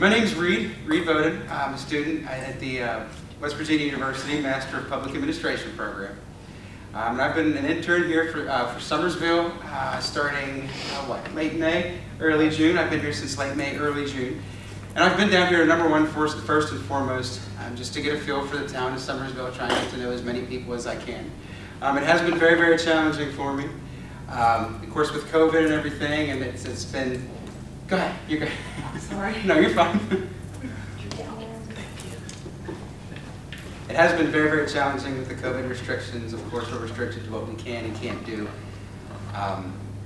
My name's Reed Bowden. I'm a student at the West Virginia University Master of Public Administration program. And I've been an intern here for Summersville starting, late May, early June. I've been here since late May, early June. And I've been down here, number one, first and foremost, just to get a feel for the town of Summersville, trying to get to know as many people as I can. It has been very, very challenging for me. Of course, with COVID and everything, and it's been, go ahead, you go. Sorry. No, you're fine. It has been very, very challenging with the COVID restrictions. Of course, we're restricted to what we can and can't do.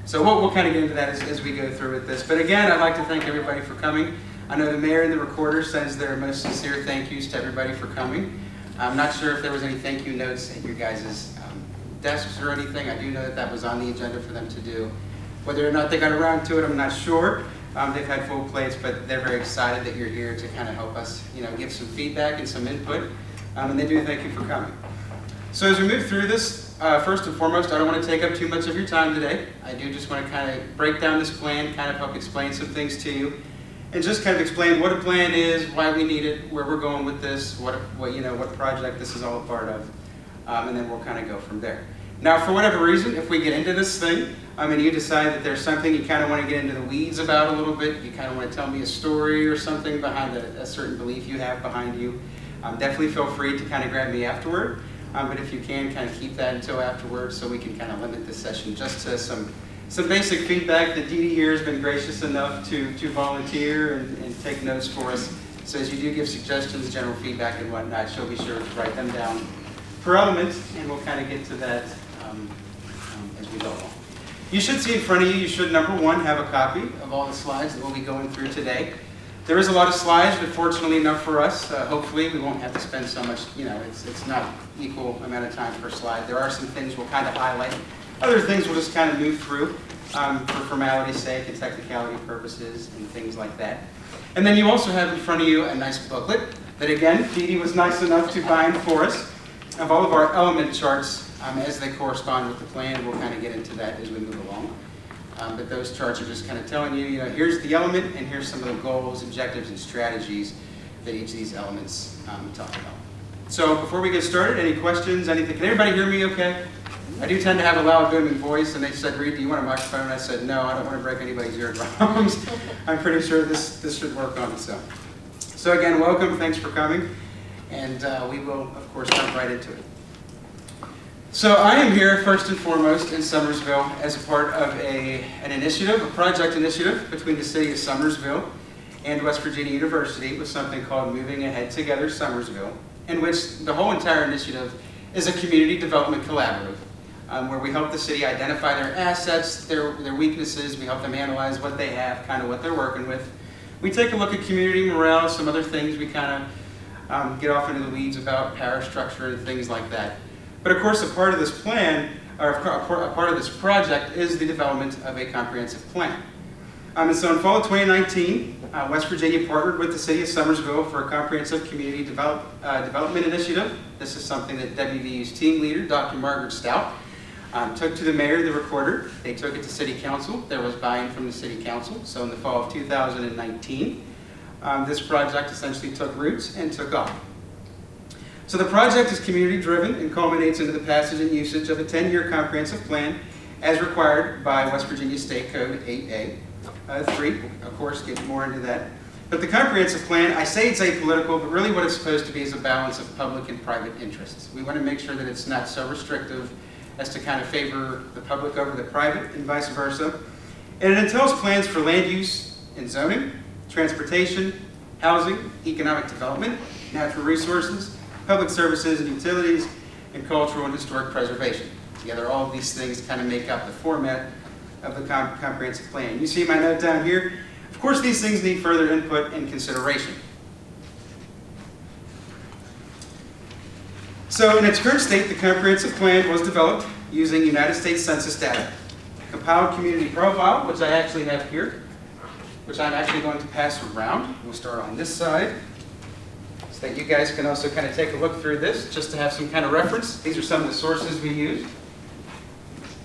So we'll kind of get into that as we go through with this. But again, I'd like to thank everybody for coming. I know the mayor and the recorder sends their most sincere thank yous to everybody for coming. I'm not sure if there was any thank you notes at your guys' desks or anything. I do know that that was on the agenda for them to do. Whether or not they got around to it, I'm not sure. They've had full plates, but they're very excited that you're here to kind of help us, give some feedback and some input. And they do thank you for coming. So as we move through this, first and foremost, I don't want to take up too much of your time today. I do just want to kind of break down this plan, kind of help explain some things to you, and just kind of explain what a plan is, why we need it, where we're going with this, what project this is all a part of, and then we'll kind of go from there. Now, for whatever reason, if we get into this thing, and you decide that there's something you kind of want to get into the weeds about a little bit, you kind of want to tell me a story or something behind a certain belief you have behind you, definitely feel free to kind of grab me afterward. But if you can, kind of keep that until afterwards so we can kind of limit this session just to some basic feedback that Dee Dee here has been gracious enough to volunteer and take notes for us. So as you do give suggestions, general feedback and whatnot, she'll be sure to write them down per element, and we'll kind of get to that as we go along. You should see in front of you, you should, number one, have a copy of all the slides that we'll be going through today. There is a lot of slides, but fortunately enough for us, hopefully we won't have to spend so much, it's not equal amount of time per slide. There are some things we'll kind of highlight. Other things we'll just kind of move through for formality's sake and technicality purposes and things like that. And then you also have in front of you a nice booklet that, again, Dee Dee was nice enough to bind for us of all of our element charts as they correspond with the plan. We'll kind of get into that as we move along. But those charts are just kind of telling you, here's the element and here's some of the goals, objectives, and strategies that each of these elements talk about. So before we get started, any questions, anything? Can everybody hear me okay? I do tend to have a loud, booming voice, and they said, Reed, do you want a microphone? And I said, no, I don't want to break anybody's eardrums. I'm pretty sure this should work on its own. So again, welcome, thanks for coming, and we will, of course, jump right into it. So I am here first and foremost in Summersville as a part of an initiative, a project initiative between the city of Summersville and West Virginia University with something called Moving Ahead Together Summersville, in which the whole entire initiative is a community development collaborative where we help the city identify their assets, their weaknesses, we help them analyze what they have, kind of what they're working with. We take a look at community morale, some other things we kind of get off into the weeds about, power structure and things like that. But of course, a part of this plan, or a part of this project, is the development of a comprehensive plan. And so in fall of 2019, West Virginia partnered with the city of Summersville for a comprehensive community development initiative. This is something that WVU's team leader, Dr. Margaret Stout, took to the mayor, the recorder. They took it to city council. There was buy-in from the city council. So in the fall of 2019, this project essentially took roots and took off. So the project is community-driven and culminates into the passage and usage of a 10-year comprehensive plan as required by West Virginia State Code 8A. 3, of course, get more into that. But the comprehensive plan, I say it's apolitical, but really what it's supposed to be is a balance of public and private interests. We want to make sure that it's not so restrictive as to kind of favor the public over the private and vice versa. And it entails plans for land use and zoning, transportation, housing, economic development, natural resources, public services and utilities, and cultural and historic preservation. Together, all of these things kind of make up the format of the comprehensive plan. You see my note down here. Of course, these things need further input and consideration. So in its current state, the comprehensive plan was developed using United States Census data, compiled community profile, which I actually have here, which I'm actually going to pass around. We'll start on this side, so that you guys can also kind of take a look through this, just to have some kind of reference. These are some of the sources we used.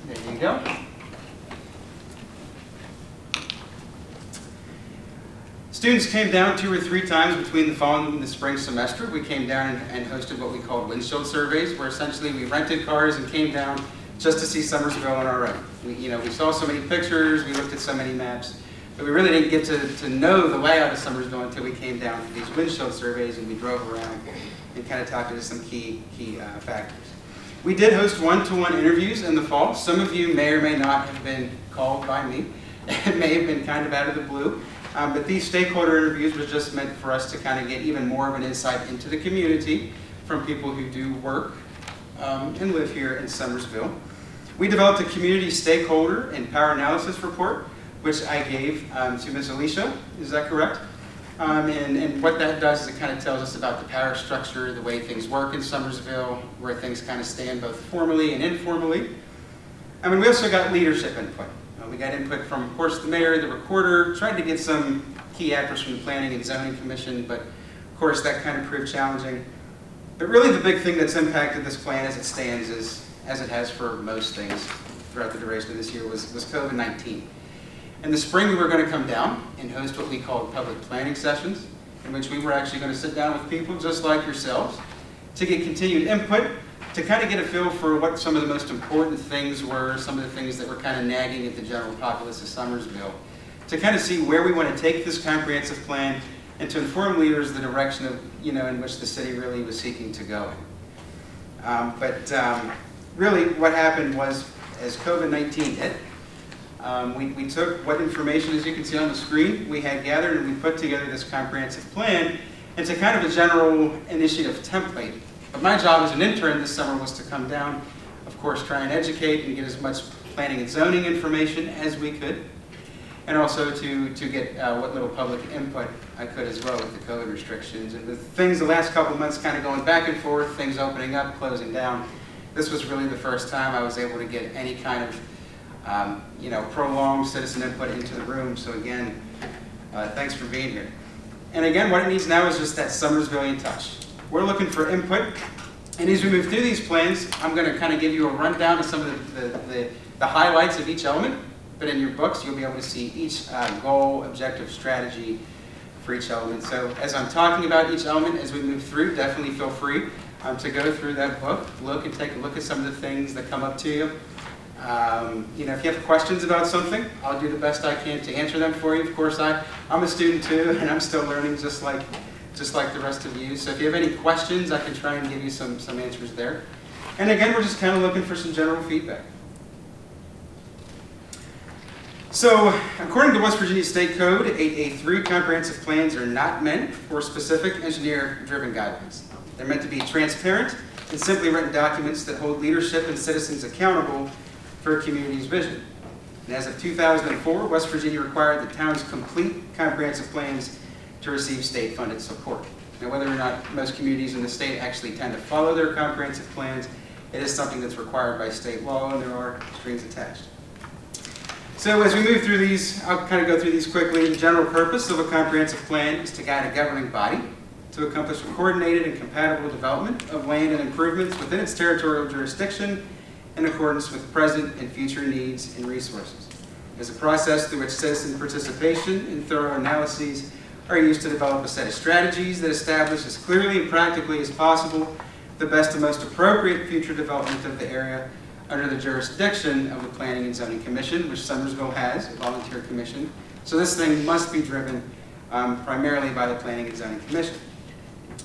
There you go. Students came down 2 or 3 times between the fall and the spring semester. We came down and hosted what we called windshield surveys, where essentially we rented cars and came down just to see Summersville on our own. We saw so many pictures, we looked at so many maps, but we really didn't get to know the layout of Summersville until we came down for these windshield surveys and we drove around and kind of talked to some key factors. We did host one-to-one interviews in the fall. Some of you may or may not have been called by me. It may have been kind of out of the blue. But these stakeholder interviews was just meant for us to kind of get even more of an insight into the community from people who do work and live here in Summersville. We developed a community stakeholder and power analysis report, which I gave to Ms. Alicia. Is that correct? And what that does is it kind of tells us about the power structure, the way things work in Summersville, where things kind of stand both formally and informally. We also got leadership input. We got input from, of course, the mayor, the recorder, tried to get some key actors from the Planning and Zoning Commission, but of course that kind of proved challenging. But really the big thing that's impacted this plan as it stands is, as it has for most things throughout the duration of this year, was COVID-19. In the spring we were going to come down and host what we called public planning sessions, in which we were actually going to sit down with people just like yourselves to get continued input, to kind of get a feel for what some of the most important things were, some of the things that were kind of nagging at the general populace of Summersville, to kind of see where we want to take this comprehensive plan and to inform leaders the direction of, in which the city really was seeking to go in. Really what happened was, as COVID-19 hit, we took what information, as you can see on the screen, we had gathered and we put together this comprehensive plan into kind of a general initiative template. But my job as an intern this summer was to come down, of course, try and educate and get as much planning and zoning information as we could, and also to get what little public input I could as well with the COVID restrictions. And with things the last couple of months kind of going back and forth, things opening up, closing down, this was really the first time I was able to get any kind of prolonged citizen input into the room. So again, thanks for being here. And again, what it needs now is just that Summersvillian touch. We're looking for input, and as we move through these plans, I'm going to kind of give you a rundown of some of the highlights of each element, but in your books you'll be able to see each goal, objective, strategy for each element. So as I'm talking about each element as we move through, definitely feel free to go through that book, look and take a look at some of the things that come up to you. If you have questions about something, I'll do the best I can to answer them for you. Of course, I'm a student too, and I'm still learning just like the rest of you. So if you have any questions, I can try and give you some answers there. And again, we're just kind of looking for some general feedback. So, according to West Virginia State Code 8A3, comprehensive plans are not meant for specific engineer-driven guidelines. They're meant to be transparent and simply written documents that hold leadership and citizens accountable for a community's vision. And as of 2004, West Virginia required the town's complete comprehensive plans to receive state-funded support. Now, whether or not most communities in the state actually tend to follow their comprehensive plans, it is something that's required by state law, and there are strings attached. So as we move through these, I'll kind of go through these quickly. The general purpose of a comprehensive plan is to guide a governing body to accomplish a coordinated and compatible development of land and improvements within its territorial jurisdiction in accordance with present and future needs and resources. As a process through which citizen participation and thorough analyses are used to develop a set of strategies that establish as clearly and practically as possible the best and most appropriate future development of the area under the jurisdiction of the Planning and Zoning Commission, which Summersville has, a volunteer commission. So this thing must be driven primarily by the Planning and Zoning Commission.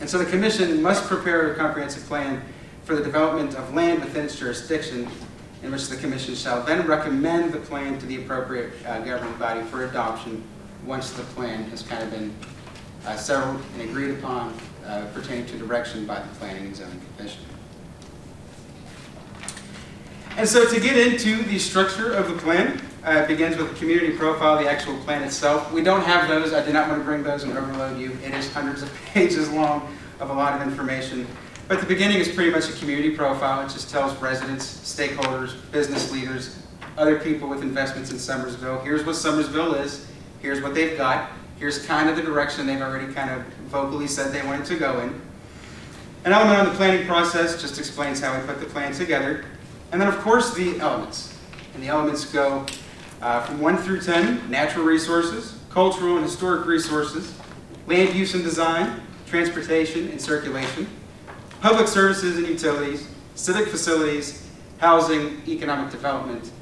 And so the commission must prepare a comprehensive plan for the development of land within its jurisdiction, in which the commission shall then recommend the plan to the appropriate governing body for adoption once the plan has kind of been settled and agreed upon pertaining to direction by the Planning and Zoning Commission. And so to get into the structure of the plan, it begins with a community profile, the actual plan itself. We don't have those. I did not want to bring those and overload you. It is hundreds of pages long of a lot of information. But the beginning is pretty much a community profile. It just tells residents, stakeholders, business leaders, other people with investments in Summersville, here's what Summersville is, here's what they've got, here's kind of the direction they've already kind of vocally said they wanted to go in. An element on the planning process just explains how we put the plan together. And then, of course, the elements. And the elements go from 1 through 10, natural resources, cultural and historic resources, land use and design, transportation and circulation, public services and utilities, civic facilities, housing, economic development,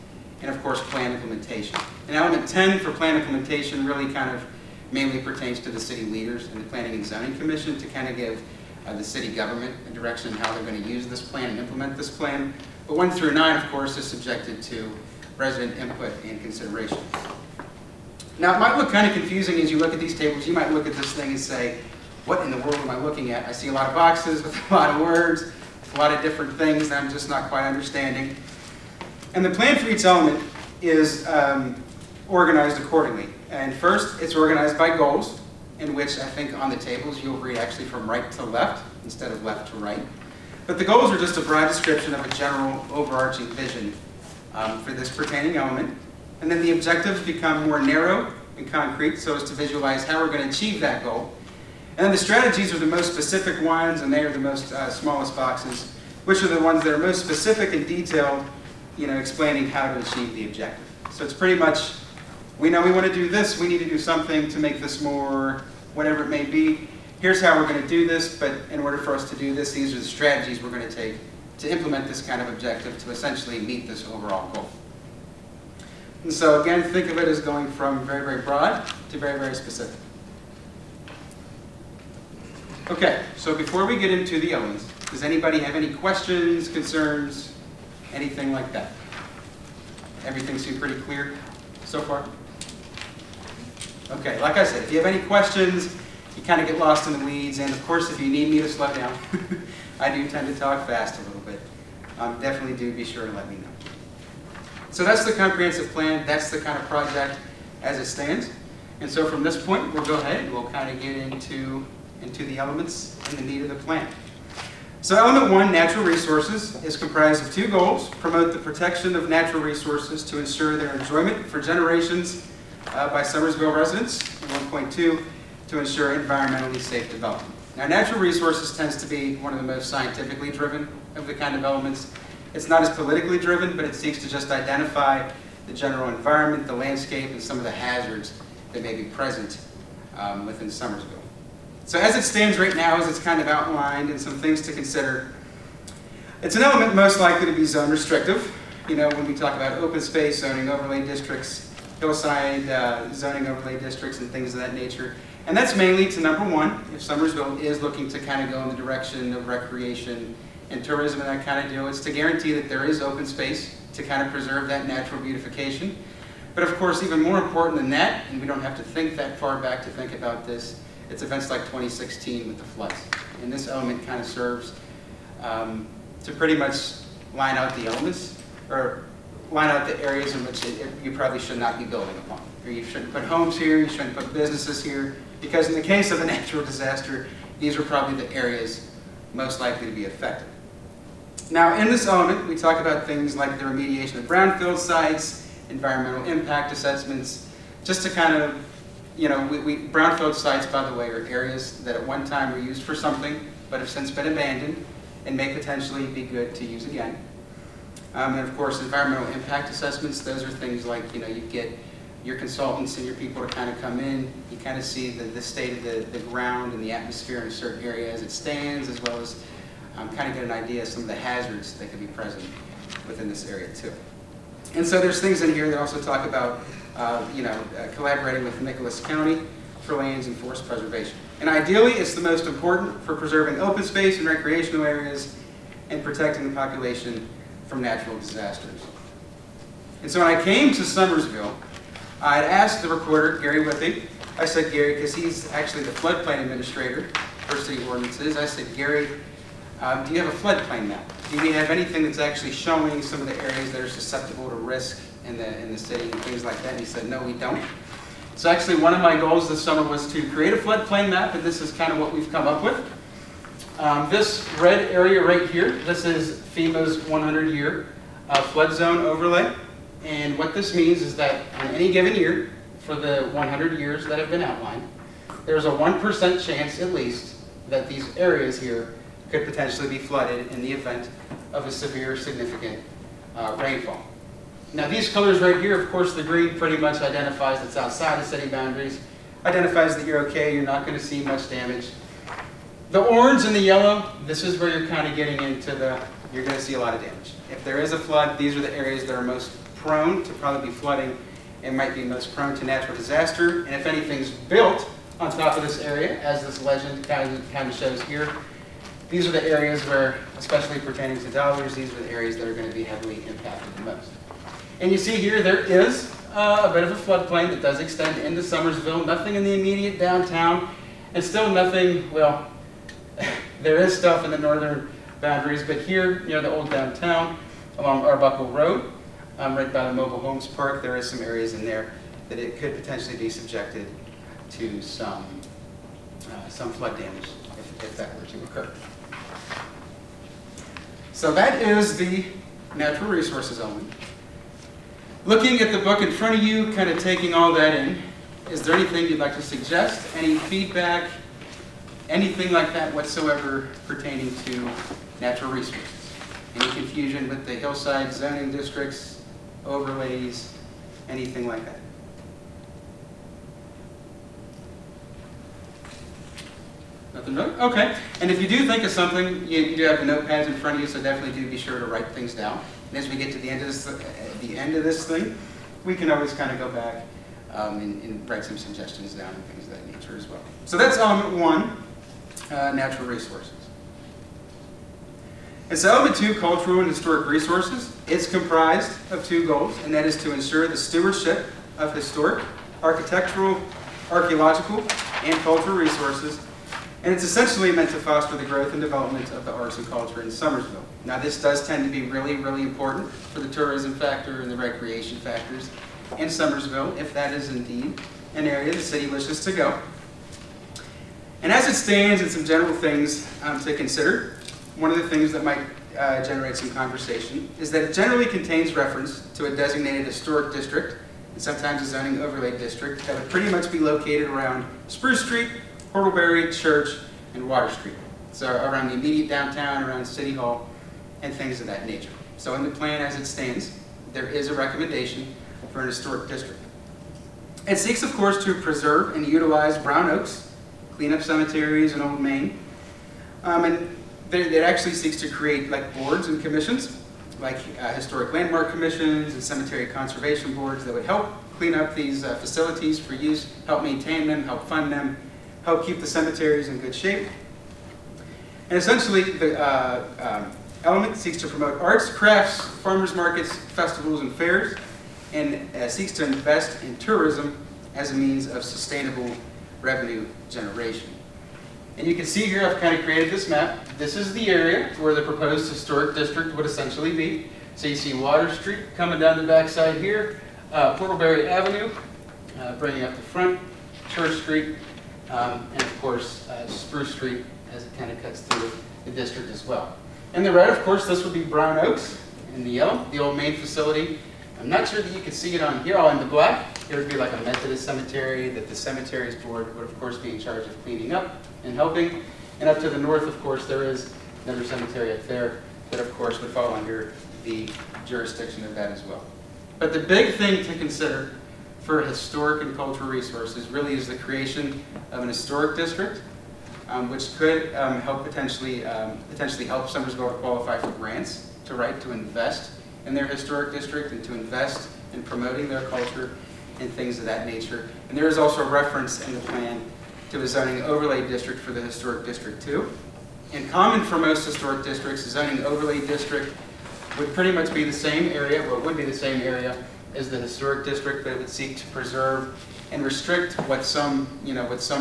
and of course plan implementation. And element 10 for plan implementation really kind of mainly pertains to the city leaders and the Planning and Zoning Commission to kind of give the city government a direction on how they're going to use this plan and implement this plan. But 1 through 9, of course, is subjected to resident input and consideration. Now, it might look kind of confusing as you look at these tables. You might look at this thing and say, what in the world am I looking at? I see a lot of boxes with a lot of words, a lot of different things that I'm just not quite understanding. And the plan for each element is organized accordingly. And first, it's organized by goals, in which I think on the tables you'll read actually from right to left instead of left to right. But the goals are just a broad description of a general overarching vision for this pertaining element. And then the objectives become more narrow and concrete so as to visualize how we're going to achieve that goal. And then the strategies are the most specific ones, and they are the most smallest boxes, which are the ones that are most specific and detailed, explaining how to achieve the objective. So it's pretty much, we know we want to do this, we need to do something to make this more, whatever it may be. Here's how we're going to do this, but in order for us to do this, these are the strategies we're going to take to implement this kind of objective to essentially meet this overall goal. And so again, think of it as going from very, very broad to very, very specific. Okay, so before we get into the elements, does anybody have any questions, concerns, anything like that? Everything seemed pretty clear so far? Okay, like I said, if you have any questions, you kind of get lost in the weeds, and of course if you need me to slow down, I do tend to talk fast a little bit. Definitely do be sure to let me know. So that's the comprehensive plan, that's the kind of project as it stands. And so from this point, we'll go ahead and we'll kind of get into the elements and the need of the plan. So element 1, natural resources, is comprised of 2 goals: promote the protection of natural resources to ensure their enjoyment for generations by Summersville residents, and 1.2, to ensure environmentally safe development. Now, natural resources tends to be one of the most scientifically driven of the kind of elements. It's not as politically driven, but it seeks to just identify the general environment, the landscape, and some of the hazards that may be present within Summersville. So as it stands right now, as it's kind of outlined and some things to consider, it's an element most likely to be zone restrictive. When we talk about open space, zoning overlay districts, hillside zoning overlay districts, and things of that nature. And that's mainly to number 1, if Summersville is looking to kind of go in the direction of recreation and tourism and that kind of deal, it's to guarantee that there is open space to kind of preserve that natural beautification. But of course, even more important than that, and we don't have to think that far back to think about this, it's events like 2016 with the floods. And this element kind of serves to pretty much line out the elements, or line out the areas in which you probably should not be building upon. Or you shouldn't put homes here, you shouldn't put businesses here, because in the case of a natural disaster, these are probably the areas most likely to be affected. Now, in this element, we talk about things like the remediation of brownfield sites, environmental impact assessments, just to kind of, brownfield sites, by the way, are areas that at one time were used for something, but have since been abandoned and may potentially be good to use again. And of course, environmental impact assessments, those are things like, you get your consultants and your people to kind of come in, you kind of see the state of the ground and the atmosphere in a certain area as it stands, as well as kind of get an idea of some of the hazards that could be present within this area too. And so there's things in here that also talk about collaborating with Nicholas County for lands and forest preservation. And ideally, it's the most important for preserving open space and recreational areas and protecting the population from natural disasters. And so when I came to Summersville, I had asked the recorder, Gary Whippy, I said, Gary, because he's actually the floodplain administrator for city ordinances, I said, Gary, do you have a floodplain map? Do we have anything that's actually showing some of the areas that are susceptible to risk in the city and things like that? And he said, no, we don't. So actually one of my goals this summer was to create a floodplain map, and this is kind of what we've come up with. This red area right here, this is FEMA's 100-year flood zone overlay. And what this means is that in any given year, for the 100 years that have been outlined, there's a 1% chance at least that these areas here could potentially be flooded in the event of a severe, significant rainfall. Now these colors right here, of course the green pretty much identifies it's outside of city boundaries, identifies that you're okay, you're not going to see much damage. The orange and the yellow, this is where you're kind of getting into you're going to see a lot of damage. If there is a flood, these are the areas that are most prone to probably be flooding and might be most prone to natural disaster. And if anything's built on top of this area, as this legend kind of shows here, these are the areas where, especially pertaining to dollars, these are the areas that are going to be heavily impacted the most. And you see here, there is a bit of a floodplain that does extend into Summersville, nothing in the immediate downtown, and still nothing, well, there is stuff in the northern boundaries, but here near the old downtown, along Arbuckle Road, right by the Mobile Homes Park, there is some areas in there that it could potentially be subjected to some flood damage if that were to occur. So that is the natural resources element. Looking at the book in front of you, kind of taking all that in, is there anything you'd like to suggest? Any feedback? Anything like that whatsoever pertaining to natural resources? Any confusion with the hillside zoning districts, overlays, anything like that? Nothing really? Okay. And if you do think of something, you do have the notepads in front of you, so definitely do be sure to write things down. And as we get to the end of this thing, we can always kind of go back and write some suggestions down and things of that nature as well. So that's element 1, natural resources. And so element 2, cultural and historic resources, is comprised of 2 goals, and that is to ensure the stewardship of historic, architectural, archaeological, and cultural resources. And it's essentially meant to foster the growth and development of the arts and culture in Summersville. Now this does tend to be really, really important for the tourism factor and the recreation factors in Summersville, if that is indeed an area the city wishes to go. And as it stands, and some general things to consider, one of the things that might generate some conversation is that it generally contains reference to a designated historic district, and sometimes a zoning overlay district, that would pretty much be located around Spruce Street, Portalberry, Church, and Water Street. So around the immediate downtown, around City Hall, and things of that nature. So in the plan as it stands, there is a recommendation for an historic district. It seeks, of course, to preserve and utilize brown oaks, clean up cemeteries and old Maine, and it actually seeks to create like boards and commissions, like historic landmark commissions and cemetery conservation boards that would help clean up these facilities for use, help maintain them, help fund them, help keep the cemeteries in good shape. And essentially, the element seeks to promote arts, crafts, farmers markets, festivals, and fairs, and seeks to invest in tourism as a means of sustainable revenue generation. And you can see here I've kind of created this map. This is the area where the proposed historic district would essentially be. So you see Water Street coming down the backside here, Portalberry Avenue, bringing up the front, Church Street, and of course Spruce Street as it kind of cuts through the district as well. In the red, of course, this would be Brown Oaks. In the yellow, the old Main facility. I'm not sure that you can see it on here. In the black, here would be like a Methodist cemetery that the cemeteries board would of course be in charge of cleaning up and helping. And up to the north, of course, there is another cemetery up there that of course would fall under the jurisdiction of that as well. But the big thing to consider for historic and cultural resources really is the creation of an historic district, which could help potentially help Summersville qualify for grants to invest in their historic district and to invest in promoting their culture and things of that nature. And there is also a reference in the plan to a zoning overlay district for the historic district too. In common for most historic districts, a zoning overlay district would pretty much be the same area, well, it would be the same area as the historic district, but it would seek to preserve and restrict what some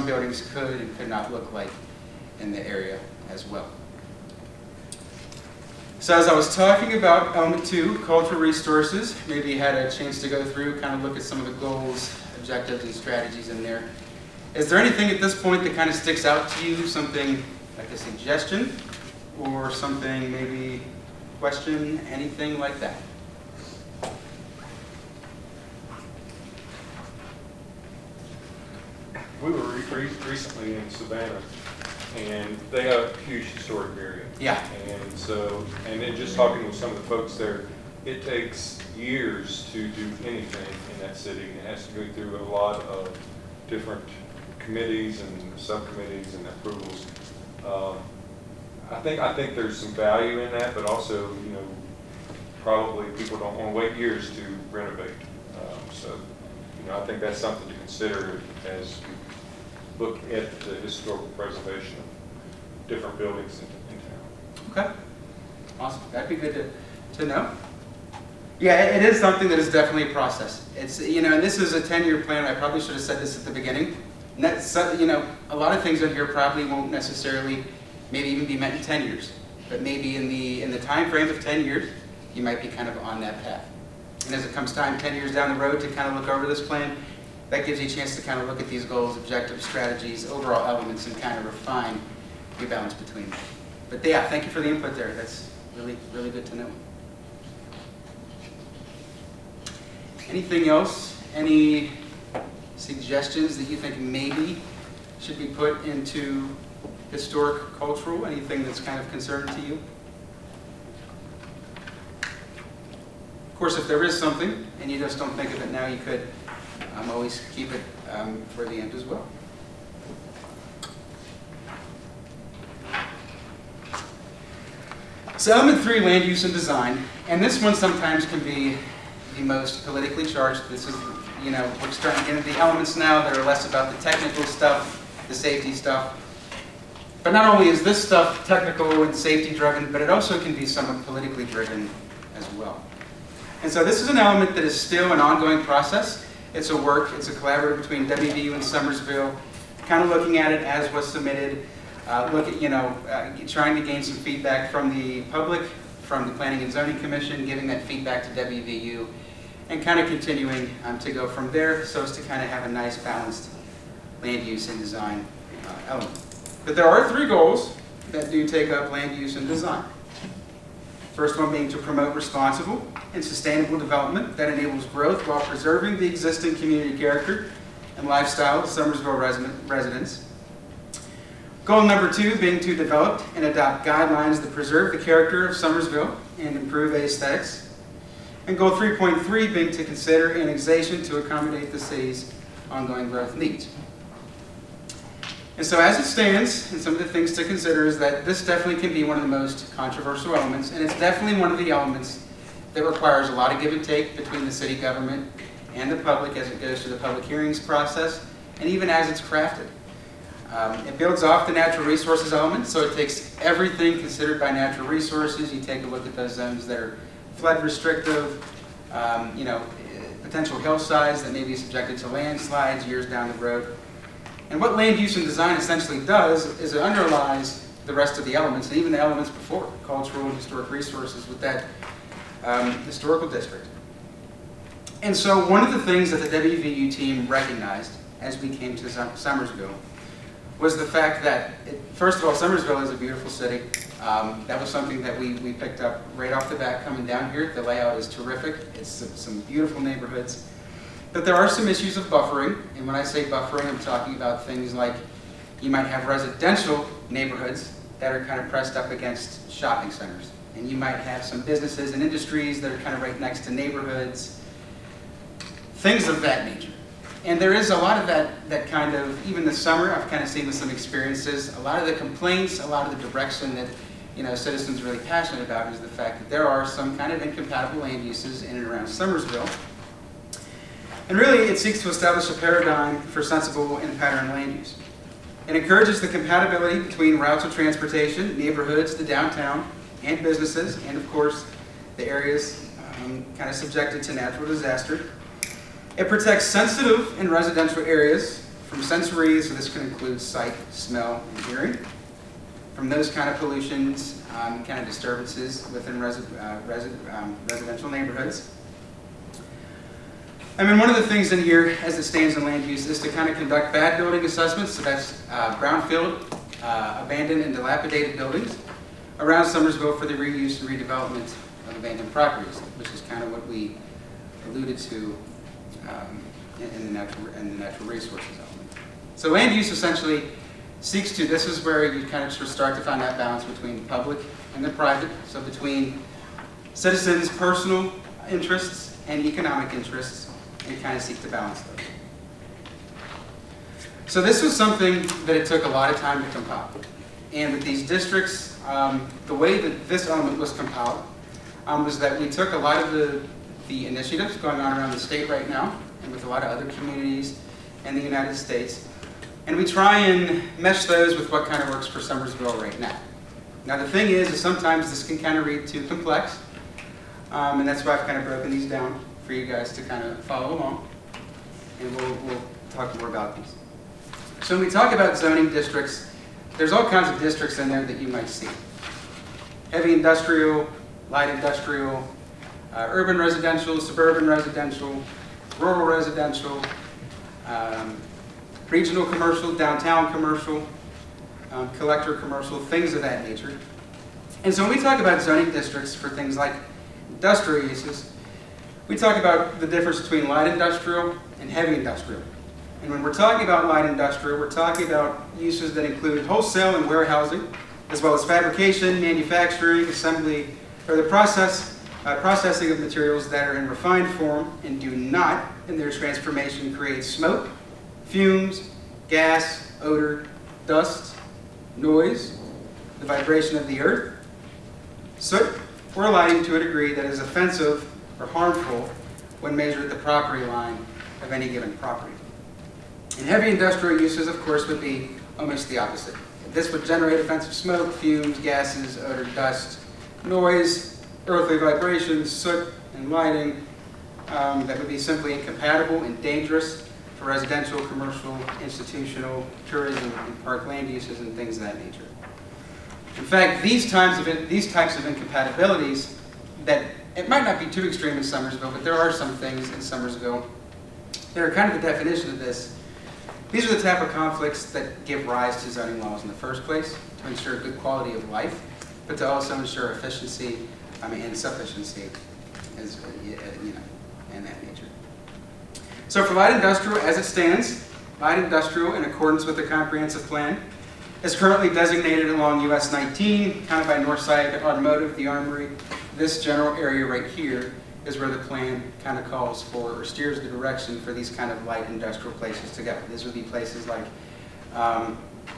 buildings could and could not look like in the area as well. So as I was talking about element 2, cultural resources, maybe you had a chance to go through, kind of look at some of the goals, objectives, and strategies in there. Is there anything at this point that kind of sticks out to you, something like a suggestion, or something maybe question, anything like that? We were recently in Savannah, and they have a huge historic area. Yeah. And then just talking with some of the folks there, it takes years to do anything in that city. It has to go through a lot of different committees and subcommittees and approvals. I think there's some value in that, but also, you know, probably people don't want to wait years to renovate. So, you know, I think that's something to consider as we look at the historical preservation of different buildings in town. Okay, awesome. That'd be good to know. Yeah, it is something that is definitely a process. It's, you know, and this is a 10-year plan. I probably should have said this at the beginning. And that's, you know, a lot of things in here probably won't necessarily maybe even be met in 10 years. But maybe in the time frame of 10 years, you might be kind of on that path. And as it comes time 10 years down the road to kind of look over this plan, that gives you a chance to kind of look at these goals, objectives, strategies, overall elements, and kind of refine your balance between them. But yeah, thank you for the input there. That's really, really good to know. Anything else? Any suggestions that you think maybe should be put into historic cultural? Anything that's kind of concerning to you? Of course, if there is something and you just don't think of it now, you could always keep it for the end as well. So element 3, land use and design, and this one sometimes can be the most politically charged. This is, you know, we're starting to get into the elements now that are less about the technical stuff, the safety stuff. But not only is this stuff technical and safety driven, but it also can be somewhat politically driven as well. And so this is an element that is still an ongoing process. It's a work, it's a collaborative between WVU and Summersville, kind of looking at it as was submitted, trying to gain some feedback from the public, from the Planning and Zoning Commission, giving that feedback to WVU, and kind of continuing to go from there so as to kind of have a nice balanced land use and design element. But there are 3 goals that do take up land use and design. First one being to promote responsible and sustainable development that enables growth while preserving the existing community character and lifestyle of Summersville residents. Goal number 2 being to develop and adopt guidelines that preserve the character of Summersville and improve aesthetics. And goal 3.3 being to consider annexation to accommodate the city's ongoing growth needs. And so as it stands, and some of the things to consider is that this definitely can be one of the most controversial elements, and it's definitely one of the elements that requires a lot of give and take between the city government and the public as it goes through the public hearings process, and even as it's crafted. It builds off the natural resources element, so it takes everything considered by natural resources. You take a look at those zones that are flood restrictive, potential hillsides that may be subjected to landslides years down the road. And what land use and design essentially does is it underlies the rest of the elements, and even the elements before, cultural and historic resources with that historical district. And so one of the things that the WVU team recognized as we came to Summersville was the fact that, first of all, Summersville is a beautiful city. That was something that we picked up right off the bat coming down here. The layout is terrific. It's some beautiful neighborhoods. But there are some issues of buffering, and when I say buffering, I'm talking about things like you might have residential neighborhoods that are kind of pressed up against shopping centers, and you might have some businesses and industries that are kind of right next to neighborhoods, things of that nature. And there is a lot of that kind of, even this summer, I've kind of seen with some experiences, a lot of the complaints, a lot of the direction that citizens are really passionate about is the fact that there are some kind of incompatible land uses in and around Summersville. And really, it seeks to establish a paradigm for sensible and patterned land use. It encourages the compatibility between routes of transportation, neighborhoods, the downtown, and businesses, and of course, the areas kind of subjected to natural disaster. It protects sensitive and residential areas from sensory, so this can include sight, smell, and hearing, from those kind of pollutions, kind of disturbances within residential neighborhoods. I mean, one of the things in here, as it stands in land use, is to kind of conduct bad building assessments, so that's brownfield, abandoned and dilapidated buildings around Summersville for the reuse and redevelopment of abandoned properties, which is kind of what we alluded to in the natural resources element. So land use essentially seeks to, this is where you kind of start to find that balance between the public and the private, so between citizens' personal interests and economic interests, and kind of seek to balance those. So this was something that it took a lot of time to compile. And with these districts, the way that this element was compiled was that we took a lot of the initiatives going on around the state right now, and with a lot of other communities in the United States, and we try and mesh those with what kind of works for Summersville right now. Now the thing is sometimes this can kind of read too complex, and that's why I've kind of broken these down for you guys to kind of follow along, and we'll talk more about these. So when we talk about zoning districts, there's all kinds of districts in there that you might see. Heavy industrial, light industrial, urban residential, suburban residential, rural residential, regional commercial, downtown commercial, collector commercial, things of that nature. And so when we talk about zoning districts for things like industrial uses, we talk about the difference between light industrial and heavy industrial. And when we're talking about light industrial, we're talking about uses that include wholesale and warehousing, as well as fabrication, manufacturing, assembly, or the processing of materials that are in refined form and do not, in their transformation, create smoke, fumes, gas, odor, dust, noise, the vibration of the earth, soot, or lighting to a degree that is offensive or harmful when measured at the property line of any given property. And heavy industrial uses, of course, would be almost the opposite. This would generate offensive smoke, fumes, gases, odor, dust, noise, earthly vibrations, soot, and lighting that would be simply incompatible and dangerous for residential, commercial, institutional, tourism, and park land uses and things of that nature. In fact, these types of incompatibilities that it might not be too extreme in Summersville, but there are some things in Summersville that are kind of the definition of this. These are the type of conflicts that give rise to zoning laws in the first place, to ensure good quality of life, but to also ensure efficiency, and sufficiency, as and that nature. So for light industrial, as it stands, light industrial, in accordance with the comprehensive plan, is currently designated along US 19, kind of by Northside Automotive, the Armory. This general area right here is where the plan kind of calls for or steers the direction for these kind of light industrial places to go. These would be places like,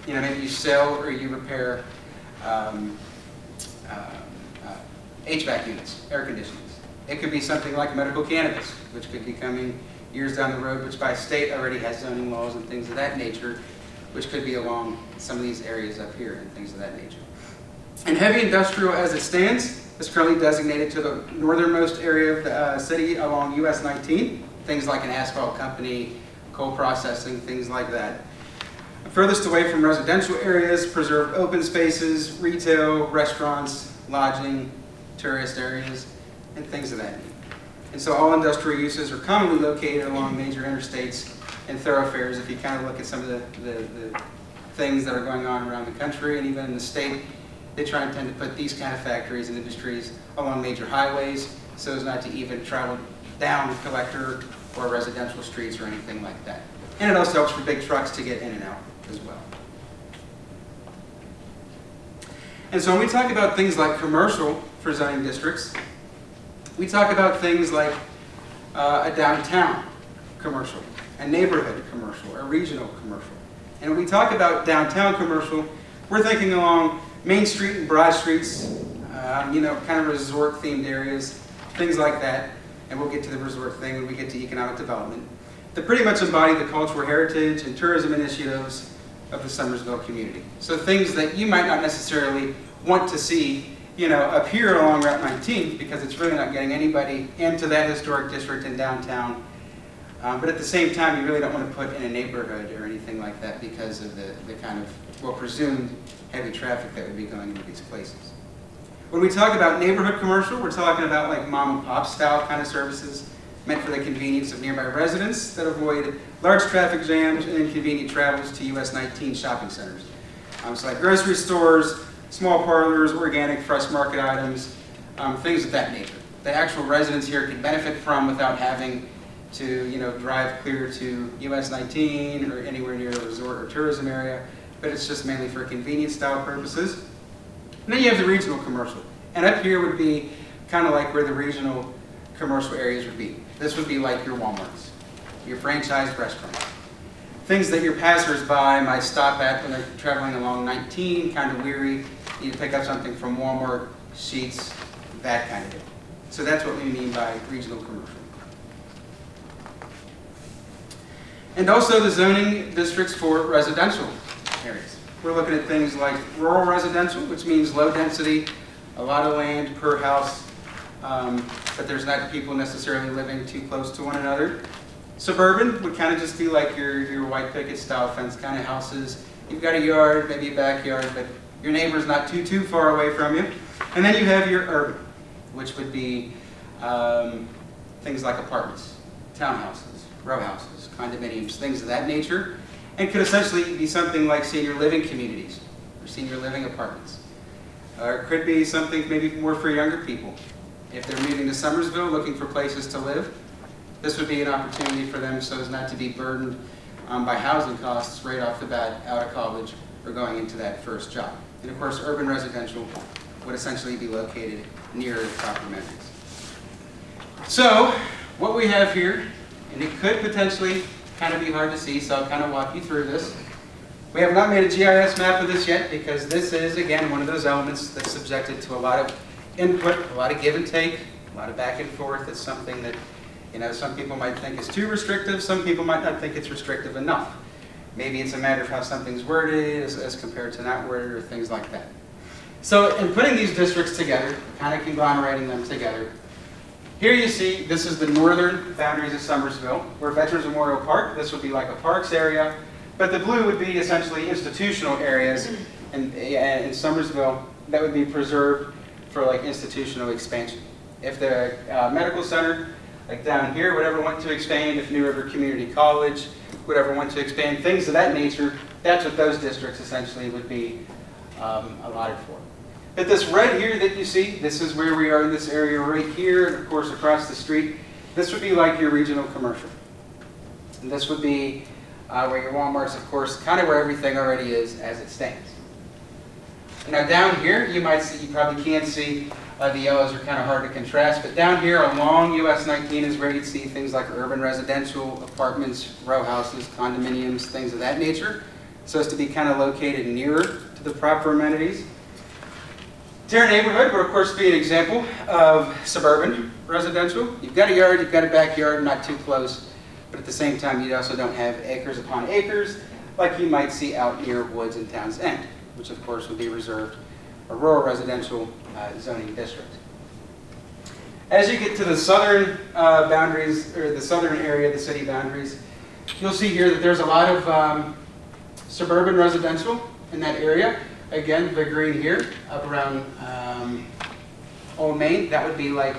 maybe you sell or you repair HVAC units, air conditioners. It could be something like medical cannabis, which could be coming years down the road, which by state already has zoning laws and things of that nature, which could be along some of these areas up here and things of that nature. And heavy industrial as it stands is currently designated to the northernmost area of the city along US 19, things like an asphalt company, coal processing, things like that. Furthest away from residential areas, preserved open spaces, retail, restaurants, lodging, tourist areas, and things of that nature. And so all industrial uses are commonly located along major interstates and thoroughfares. If you kind of look at some of the things that are going on around the country and even in the state, they try and tend to put these kind of factories and industries along major highways so as not to even travel down collector or residential streets or anything like that. And it also helps for big trucks to get in and out as well. And so when we talk about things like commercial for zoning districts, we talk about things like a downtown commercial, a neighborhood commercial, a regional commercial. And when we talk about downtown commercial, we're thinking along Main Street and Broad Streets, kind of resort-themed areas, things like that. And we'll get to the resort thing when we get to economic development. That pretty much embody the cultural heritage and tourism initiatives of the Summersville community. So things that you might not necessarily want to see, up here along Route 19, because it's really not getting anybody into that historic district in downtown. But at the same time, you really don't want to put in a neighborhood or anything like that because of the kind of, presumed heavy traffic that would be going into these places. When we talk about neighborhood commercial, we're talking about like mom and pop style kind of services meant for the convenience of nearby residents that avoid large traffic jams and inconvenient travels to US 19 shopping centers. So like grocery stores, small parlors, organic, fresh market items, things of that nature. The actual residents here can benefit from without having to drive clear to US 19 or anywhere near a resort or tourism area, but it's just mainly for convenience style purposes. And then you have the regional commercial. And up here would be kind of like where the regional commercial areas would be. This would be like your Walmarts, your franchised restaurants. Things that your passersby might stop at when they're traveling along 19, kind of weary, need to pick up something from Walmart, Sheetz, that kind of thing. So that's what we mean by regional commercial. And also the zoning districts for residential areas. We're looking at things like rural residential, which means low density, a lot of land per house, but there's not people necessarily living too close to one another. Suburban would kind of just be like your white picket style fence kind of houses. You've got a yard, maybe a backyard, but your neighbor's not too far away from you. And then you have your urban, which would be things like apartments, townhouses, row houses, condominiums, things of that nature, and could essentially be something like senior living communities or senior living apartments. Or it could be something maybe more for younger people. If they're moving to Summersville looking for places to live, this would be an opportunity for them so as not to be burdened by housing costs right off the bat out of college or going into that first job. And of course, urban residential would essentially be located near the proper amenities. So, what we have here, and it could potentially kind of be hard to see, so I'll kind of walk you through this. We have not made a GIS map of this yet because this is, again, one of those elements that's subjected to a lot of input, a lot of give and take, a lot of back and forth. It's something that, some people might think is too restrictive, some people might not think it's restrictive enough. Maybe it's a matter of how something's worded as compared to not worded or things like that. So in putting these districts together, kind of conglomerating them together, here you see this is the northern boundaries of Summersville. Where Veterans Memorial Park, this would be like a parks area, but the blue would be essentially institutional areas in Summersville that would be preserved for like institutional expansion. If the medical center, like down here, would ever want to expand, if New River Community College would ever want to expand, things of that nature, that's what those districts essentially would be allotted for. But this red here that you see, this is where we are in this area right here, and of course across the street, this would be like your regional commercial. And this would be where your Walmart's, of course, kind of where everything already is as it stands. Now down here, you might see, you probably can see, the yellows are kind of hard to contrast, but down here along US 19 is where you'd see things like urban residential, apartments, row houses, condominiums, things of that nature, so as to be kind of located nearer to the proper amenities. Terra neighborhood would of course be an example of suburban residential. You've got a yard, you've got a backyard, not too close, but at the same time you also don't have acres upon acres like you might see out near Woods and Towns End, which of course would be reserved a rural residential zoning district. As you get to the southern boundaries, or the southern area of the city boundaries, you'll see here that there's a lot of suburban residential in that area. Again, the green here, up around Old Main, that would be like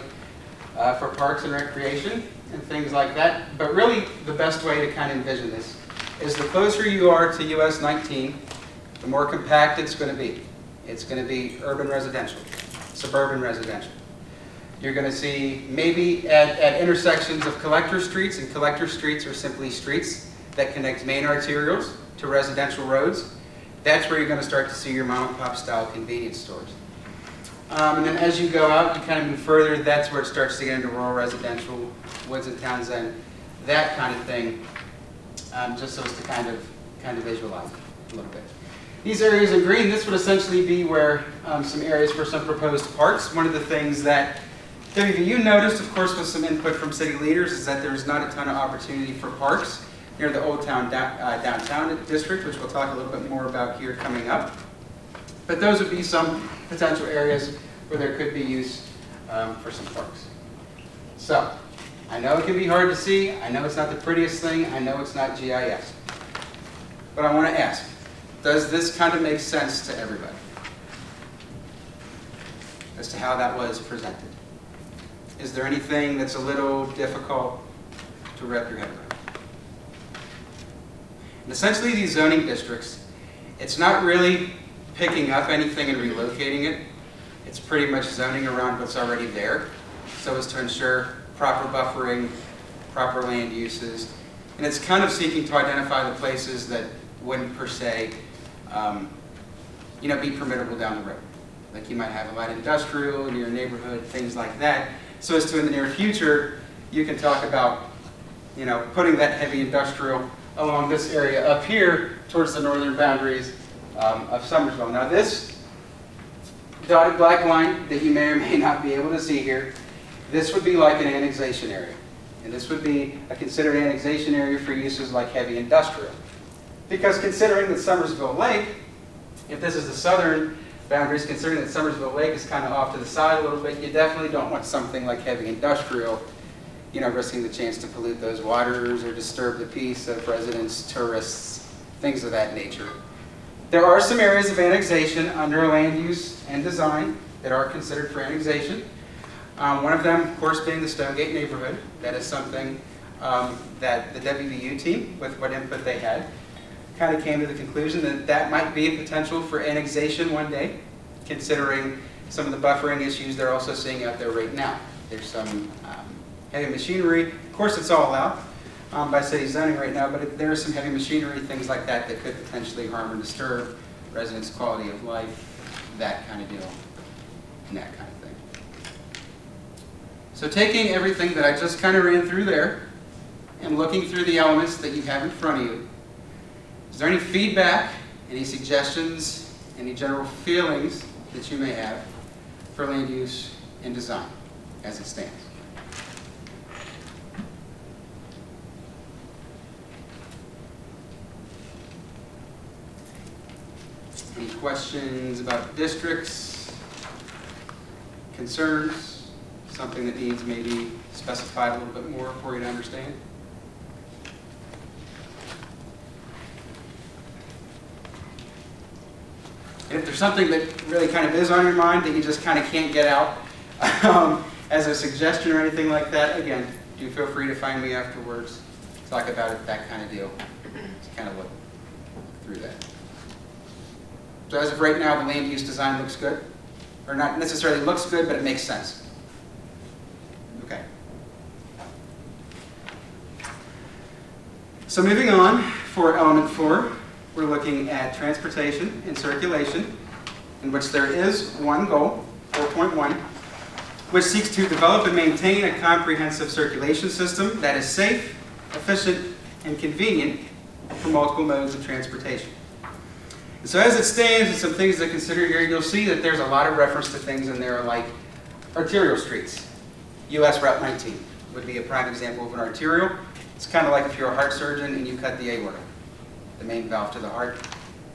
for parks and recreation and things like that. But really, the best way to kind of envision this is the closer you are to US 19, the more compact it's going to be. It's going to be urban residential, suburban residential. You're going to see maybe at intersections of collector streets, and collector streets are simply streets that connect main arterials to residential roads. That's where you're going to start to see your mom and pop style convenience stores. And then as you go out, you kind of move further, that's where it starts to get into rural residential, Woods and Towns End, that kind of thing, just so as to kind of visualize it a little bit. These areas in green, this would essentially be where some areas for some proposed parks. One of the things that WVU noticed, of course, with some input from city leaders, is that there's not a ton of opportunity for parks near the Old Town downtown district, which we'll talk a little bit more about here coming up. But those would be some potential areas where there could be use for some parks. So, I know it can be hard to see, I know it's not the prettiest thing, I know it's not GIS. But I want to ask, does this kind of make sense to everybody as to how that was presented? Is there anything that's a little difficult to wrap your head around? And essentially, these zoning districts, it's not really picking up anything and relocating it. It's pretty much zoning around what's already there, so as to ensure proper buffering, proper land uses, and it's kind of seeking to identify the places that wouldn't per se be permittable down the road. Like you might have a light industrial in your neighborhood, things like that. So as to in the near future, you can talk about, you know, putting that heavy industrial along this area up here towards the northern boundaries of Summersville. Now this dotted black line that you may or may not be able to see here, this would be like an annexation area. And this would be a considered annexation area for uses like heavy industrial. Because considering that Summersville Lake, if this is the southern boundaries, considering that Summersville Lake is kind of off to the side a little bit, you definitely don't want something like heavy industrial, you know, risking the chance to pollute those waters or disturb the peace of residents, tourists, things of that nature. There are some areas of annexation under land use and design that are considered for annexation. One of them, of course, being the Stonegate neighborhood. That is something that the WVU team, with what input they had, kind of came to the conclusion that that might be a potential for annexation one day, considering some of the buffering issues they're also seeing out there right now. There's some heavy machinery. Of course, it's all allowed by city zoning right now, but there are some heavy machinery, things like that, that could potentially harm or disturb residents' quality of life, that kind of deal, and that kind of thing. So taking everything that I just kind of ran through there and looking through the elements that you have in front of you, is there any feedback, any suggestions, any general feelings that you may have for land use and design as it stands? Any questions about districts, concerns, something that needs maybe specified a little bit more for you to understand? And if there's something that really kind of is on your mind that you just kind of can't get out as a suggestion or anything like that, again, do feel free to find me afterwards, talk about it, that kind of deal. Just kind of look through that. So as of right now, the land use design looks good. Or not necessarily looks good, but it makes sense. Okay. So moving on, for element 4, we're looking at transportation and circulation, in which there is one goal, 4.1, which seeks to develop and maintain a comprehensive circulation system that is safe, efficient, and convenient for multiple modes of transportation. And so as it stands, and some things to consider here, you'll see that there's a lot of reference to things in there like arterial streets. US Route 19 would be a prime example of an arterial. It's kind of like if you're a heart surgeon and you cut the aorta, the main valve to the heart.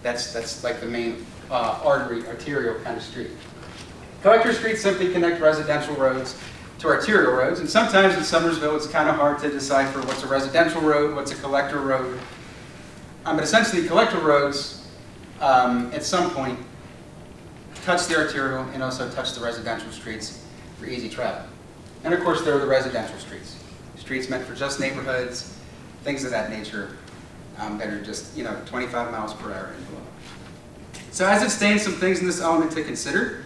That's like the main artery, arterial kind of street. Collector streets simply connect residential roads to arterial roads, and sometimes in Summersville it's kind of hard to decipher what's a residential road, what's a collector road. But essentially collector roads at some point touch the arterial and also touch the residential streets for easy travel. And of course there are the residential streets. Streets meant for just neighborhoods, things of that nature that are just, 25 miles per hour and below. So as it stands, some things in this element to consider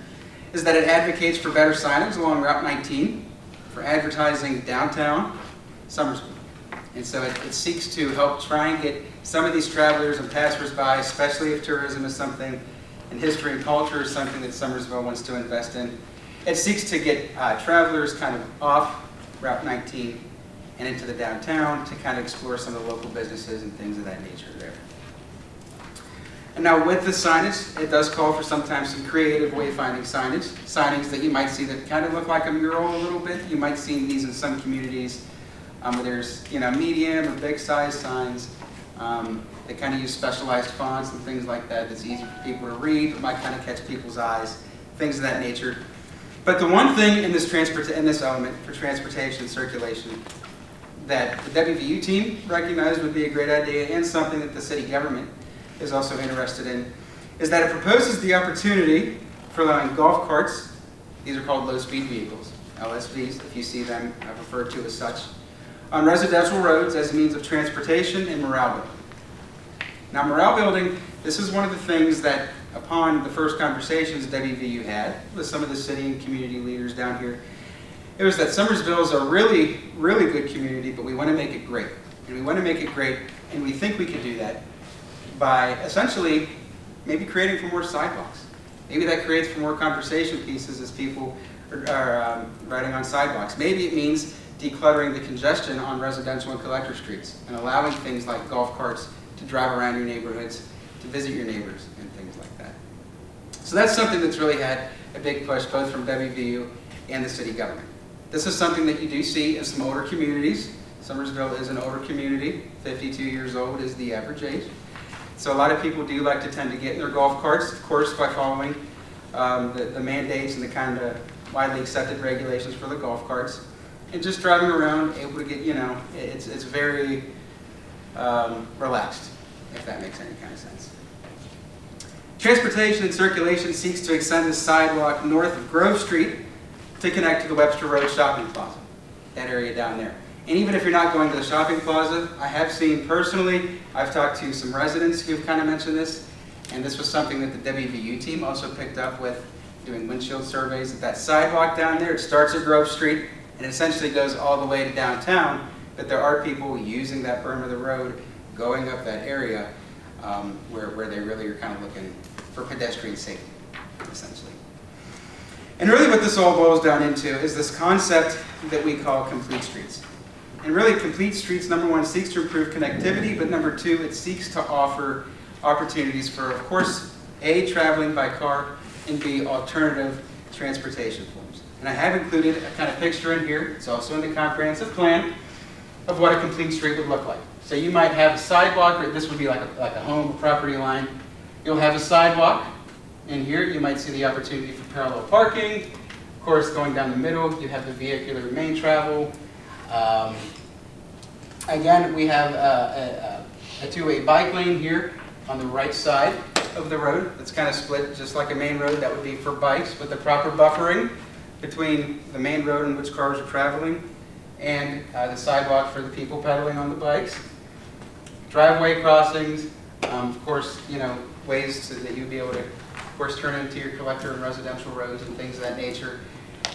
is that it advocates for better signage along Route 19 for advertising downtown Summersville. And so it seeks to help try and get some of these travelers and passersby, especially if tourism is something, and history and culture is something that Summersville wants to invest in. It seeks to get travelers kind of off Route 19 and into the downtown to kind of explore some of the local businesses and things of that nature there. And now with the signage, it does call for sometimes some creative wayfinding signings that you might see that kind of look like a mural a little bit. You might see these in some communities where there's medium or big size signs that kind of use specialized fonts and things like that that's easy for people to read, but might kind of catch people's eyes, things of that nature. But the one thing in this element for transportation and circulation that the WVU team recognized would be a great idea, and something that the city government is also interested in, is that it proposes the opportunity for allowing golf carts, these are called low-speed vehicles, LSVs, if you see them referred to as such, on residential roads as a means of transportation and morale building. Now morale building, this is one of the things that upon the first conversations WVU had with some of the city and community leaders down here, it was that Summersville is a really, really good community, but we want to make it great. And we want to make it great, and we think we can do that by essentially maybe creating for more sidewalks. Maybe that creates more conversation pieces as people are riding on sidewalks. Maybe it means decluttering the congestion on residential and collector streets and allowing things like golf carts to drive around your neighborhoods, to visit your neighbors and things like that. So that's something that's really had a big push both from WVU and the city government. This is something that you do see in some older communities. Summersville is an older community, 52 years old is the average age. So a lot of people do like to tend to get in their golf carts, of course, by following the mandates and the kind of widely accepted regulations for the golf carts. And just driving around, able to get, it's very relaxed, if that makes any kind of sense. Transportation and Circulation seeks to extend the sidewalk north of Grove Street to connect to the Webster Road Shopping Plaza, that area down there. And even if you're not going to the shopping plaza, I have seen personally, I've talked to some residents who've kind of mentioned this, and this was something that the WVU team also picked up with doing windshield surveys, that sidewalk down there, it starts at Grove Street, and it essentially goes all the way to downtown, but there are people using that berm of the road, going up that area, where they really are kind of looking for pedestrian safety, essentially. And really what this all boils down into is this concept that we call complete streets. And really, complete streets, number one, seeks to improve connectivity, but number two, it seeks to offer opportunities for, of course, A, traveling by car, and B, alternative transportation forms. And I have included a kind of picture in here, it's also in the comprehensive plan, of what a complete street would look like. So you might have a sidewalk, or this would be like a home, a property line. You'll have a sidewalk. In here, you might see the opportunity for parallel parking. Of course, going down the middle, you have the vehicular main travel. Again, we have a two-way bike lane here on the right side of the road. That's kind of split just like a main road. That would be for bikes with the proper buffering between the main road in which cars are traveling and the sidewalk for the people pedaling on the bikes. Driveway crossings, of course, ways that you'd be able to, of course, turn into your collector and residential roads and things of that nature,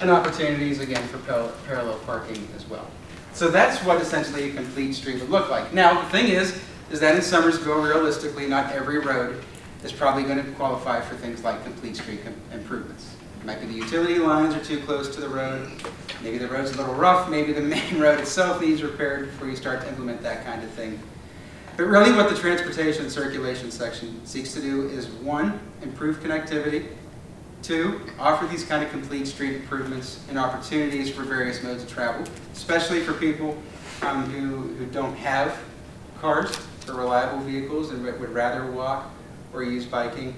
and opportunities, again, for parallel parking as well. So that's what essentially a complete street would look like. Now, the thing is that in Summersville, realistically, not every road is probably going to qualify for things like complete street improvements. It might be the utility lines are too close to the road, maybe the road's a little rough, maybe the main road itself needs repaired before you start to implement that kind of thing. But really what the Transportation and Circulation section seeks to do is, one, improve connectivity, two, offer these kind of complete street improvements and opportunities for various modes of travel, especially for people who don't have cars or reliable vehicles and would rather walk or use biking.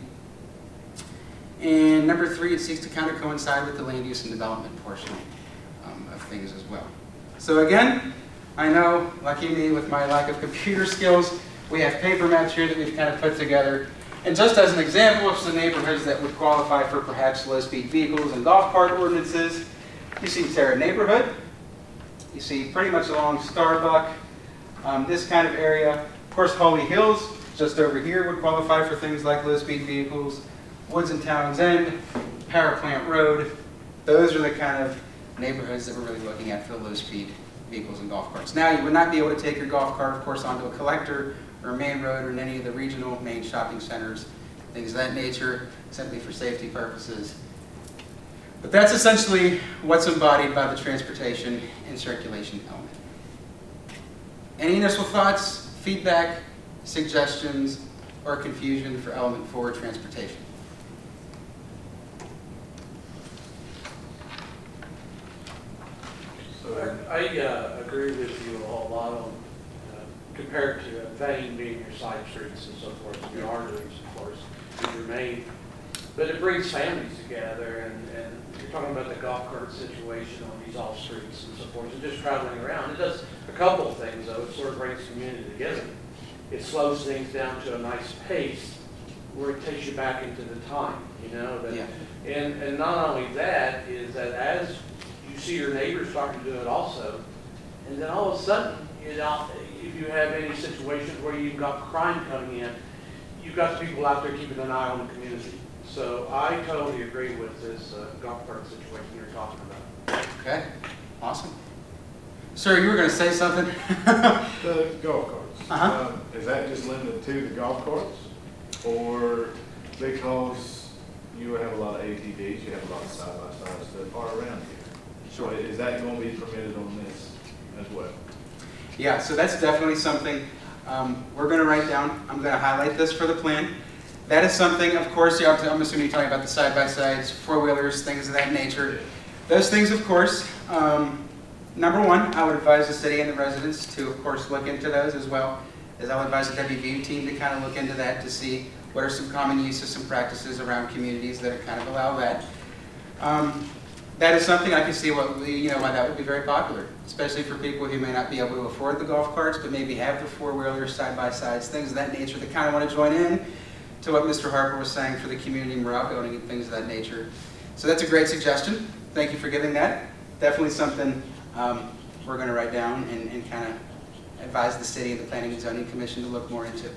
And number three, it seeks to kind of coincide with the land use and development portion of things as well. So again, I know, lucky me with my lack of computer skills, we have paper maps here that we've kind of put together. And just as an example of some neighborhoods that would qualify for perhaps low-speed vehicles and golf cart ordinances, you see Terra neighborhood. You see pretty much along Starbuck, this kind of area. Of course, Holly Hills, just over here, would qualify for things like low-speed vehicles. Woods and Townsend, Power Plant Road. Those are the kind of neighborhoods that we're really looking at for the low-speed vehicles and golf carts. Now, you would not be able to take your golf cart, of course, onto a collector or a main road or in any of the regional main shopping centers, things of that nature, simply for safety purposes. But that's essentially what's embodied by the transportation and circulation element. Any initial thoughts, feedback, suggestions, or confusion for element 4, transportation? I agree with you a whole lot on compared to a vein being your side streets and so forth, and your arteries, of course, is your main. But it brings families together, and you're talking about the golf cart situation on these off streets and so forth, and just traveling around. It does a couple of things, though. It sort of brings community together. It slows things down to a nice pace where it takes you back into the time, That, Yeah. And not only that, is that as you see your neighbors starting to do it also, and then all of a sudden, if you have any situations where you've got crime coming in, you've got people out there keeping an eye on the community. So I totally agree with this golf cart situation you're talking about. Okay, awesome. Sir, you were going to say something? The golf carts. Is that just limited to the golf carts? Or because, you have a lot of ATVs, you have a lot of side-by-sides that are around here. Sure. So is that going to be permitted on this as well? Yeah, so that's definitely something we're going to write down. I'm going to highlight this for the plan. That is something, of course, yeah, I'm assuming you're talking about the side-by-sides, four-wheelers, things of that nature. Those things, of course, number one, I would advise the city and the residents to, of course, look into those as well, as I'll advise the WVU team to kind of look into that to see what are some common uses, some practices around communities that kind of allow that. That is something I can see why that would be very popular, especially for people who may not be able to afford the golf carts, but maybe have the four-wheelers, side-by-sides, things of that nature that kind of want to join in to what Mr. Harper was saying for the community morale building and things of that nature. So that's a great suggestion. Thank you for giving that. Definitely something we're going to write down and kind of advise the city and the Planning and Zoning Commission to look more into.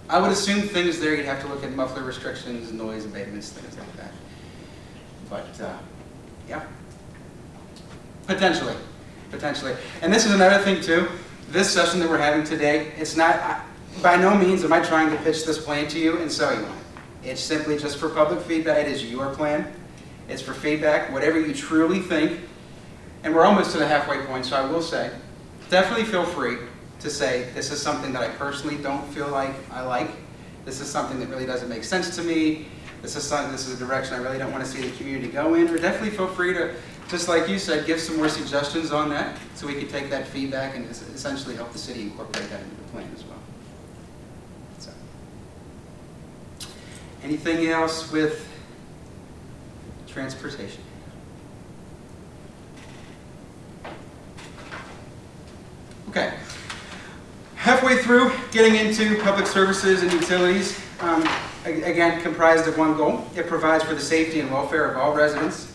I would assume things there, you'd have to look at muffler restrictions, noise abatements, things like that. But yeah, potentially. And this is another thing too. This session that we're having today, it's not, by no means am I trying to pitch this plan to you and sell you on it. It's simply just for public feedback. It is your plan. It's for feedback, whatever you truly think. And we're almost to the halfway point, so I will say, definitely feel free to say, this is something that I personally don't feel like I like. This is something that really doesn't make sense to me. This is a direction I really don't want to see the community go in. Or definitely feel free to, just like you said, give some more suggestions on that so we can take that feedback and essentially help the city incorporate that into the plan as well. So, anything else with transportation? Okay. Halfway through, getting into public services and utilities, again, comprised of one goal. It provides for the safety and welfare of all residents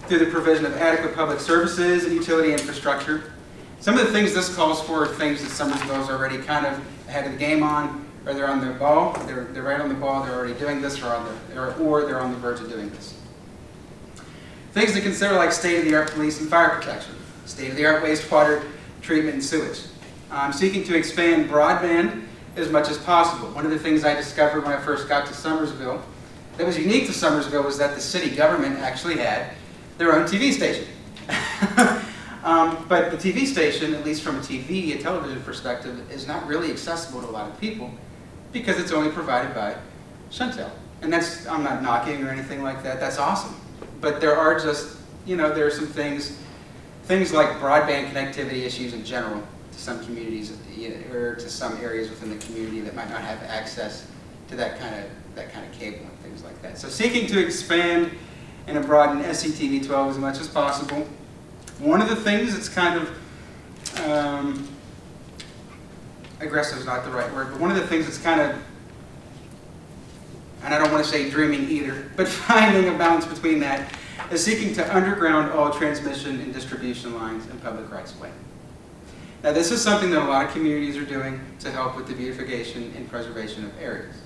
through the provision of adequate public services and utility infrastructure. Some of the things this calls for are things that Summersville is already kind of ahead of the game on, or they're on their ball, they're right on the ball, they're already doing this, or they're on the verge of doing this. Things to consider like state-of-the-art police and fire protection, state-of-the-art wastewater treatment and sewage. Seeking to expand broadband as much as possible. One of the things I discovered when I first got to Summersville that was unique to Summersville was that the city government actually had their own TV station. But the TV station, at least from a television perspective, is not really accessible to a lot of people because it's only provided by Chantel. And that's, I'm not knocking or anything like that, that's awesome. But there are just, there are some things like broadband connectivity issues in general to some communities or to some areas within the community that might not have access to that kind of cable and things like that. So seeking to expand and broaden SCTV12 as much as possible. One of the things that's kind of, aggressive is not the right word, but one of the things that's kind of, and I don't want to say dreaming either, but finding a balance between that is seeking to underground all transmission and distribution lines in public rights of way. Now this is something that a lot of communities are doing to help with the beautification and preservation of areas.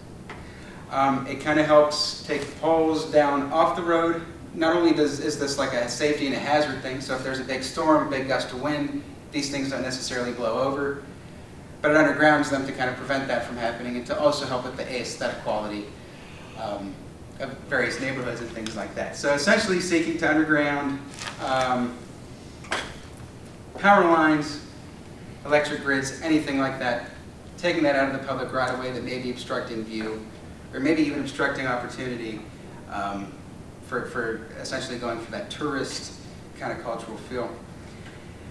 It kind of helps take the poles down off the road. Not only is this like a safety and a hazard thing, so if there's a big storm, a big gust of wind, these things don't necessarily blow over, but it undergrounds them to kind of prevent that from happening and to also help with the aesthetic quality of various neighborhoods and things like that. So essentially seeking to underground power lines, electric grids, anything like that, taking that out of the public right of way that may be obstructing view, or maybe even obstructing opportunity for essentially going for that tourist kind of cultural feel.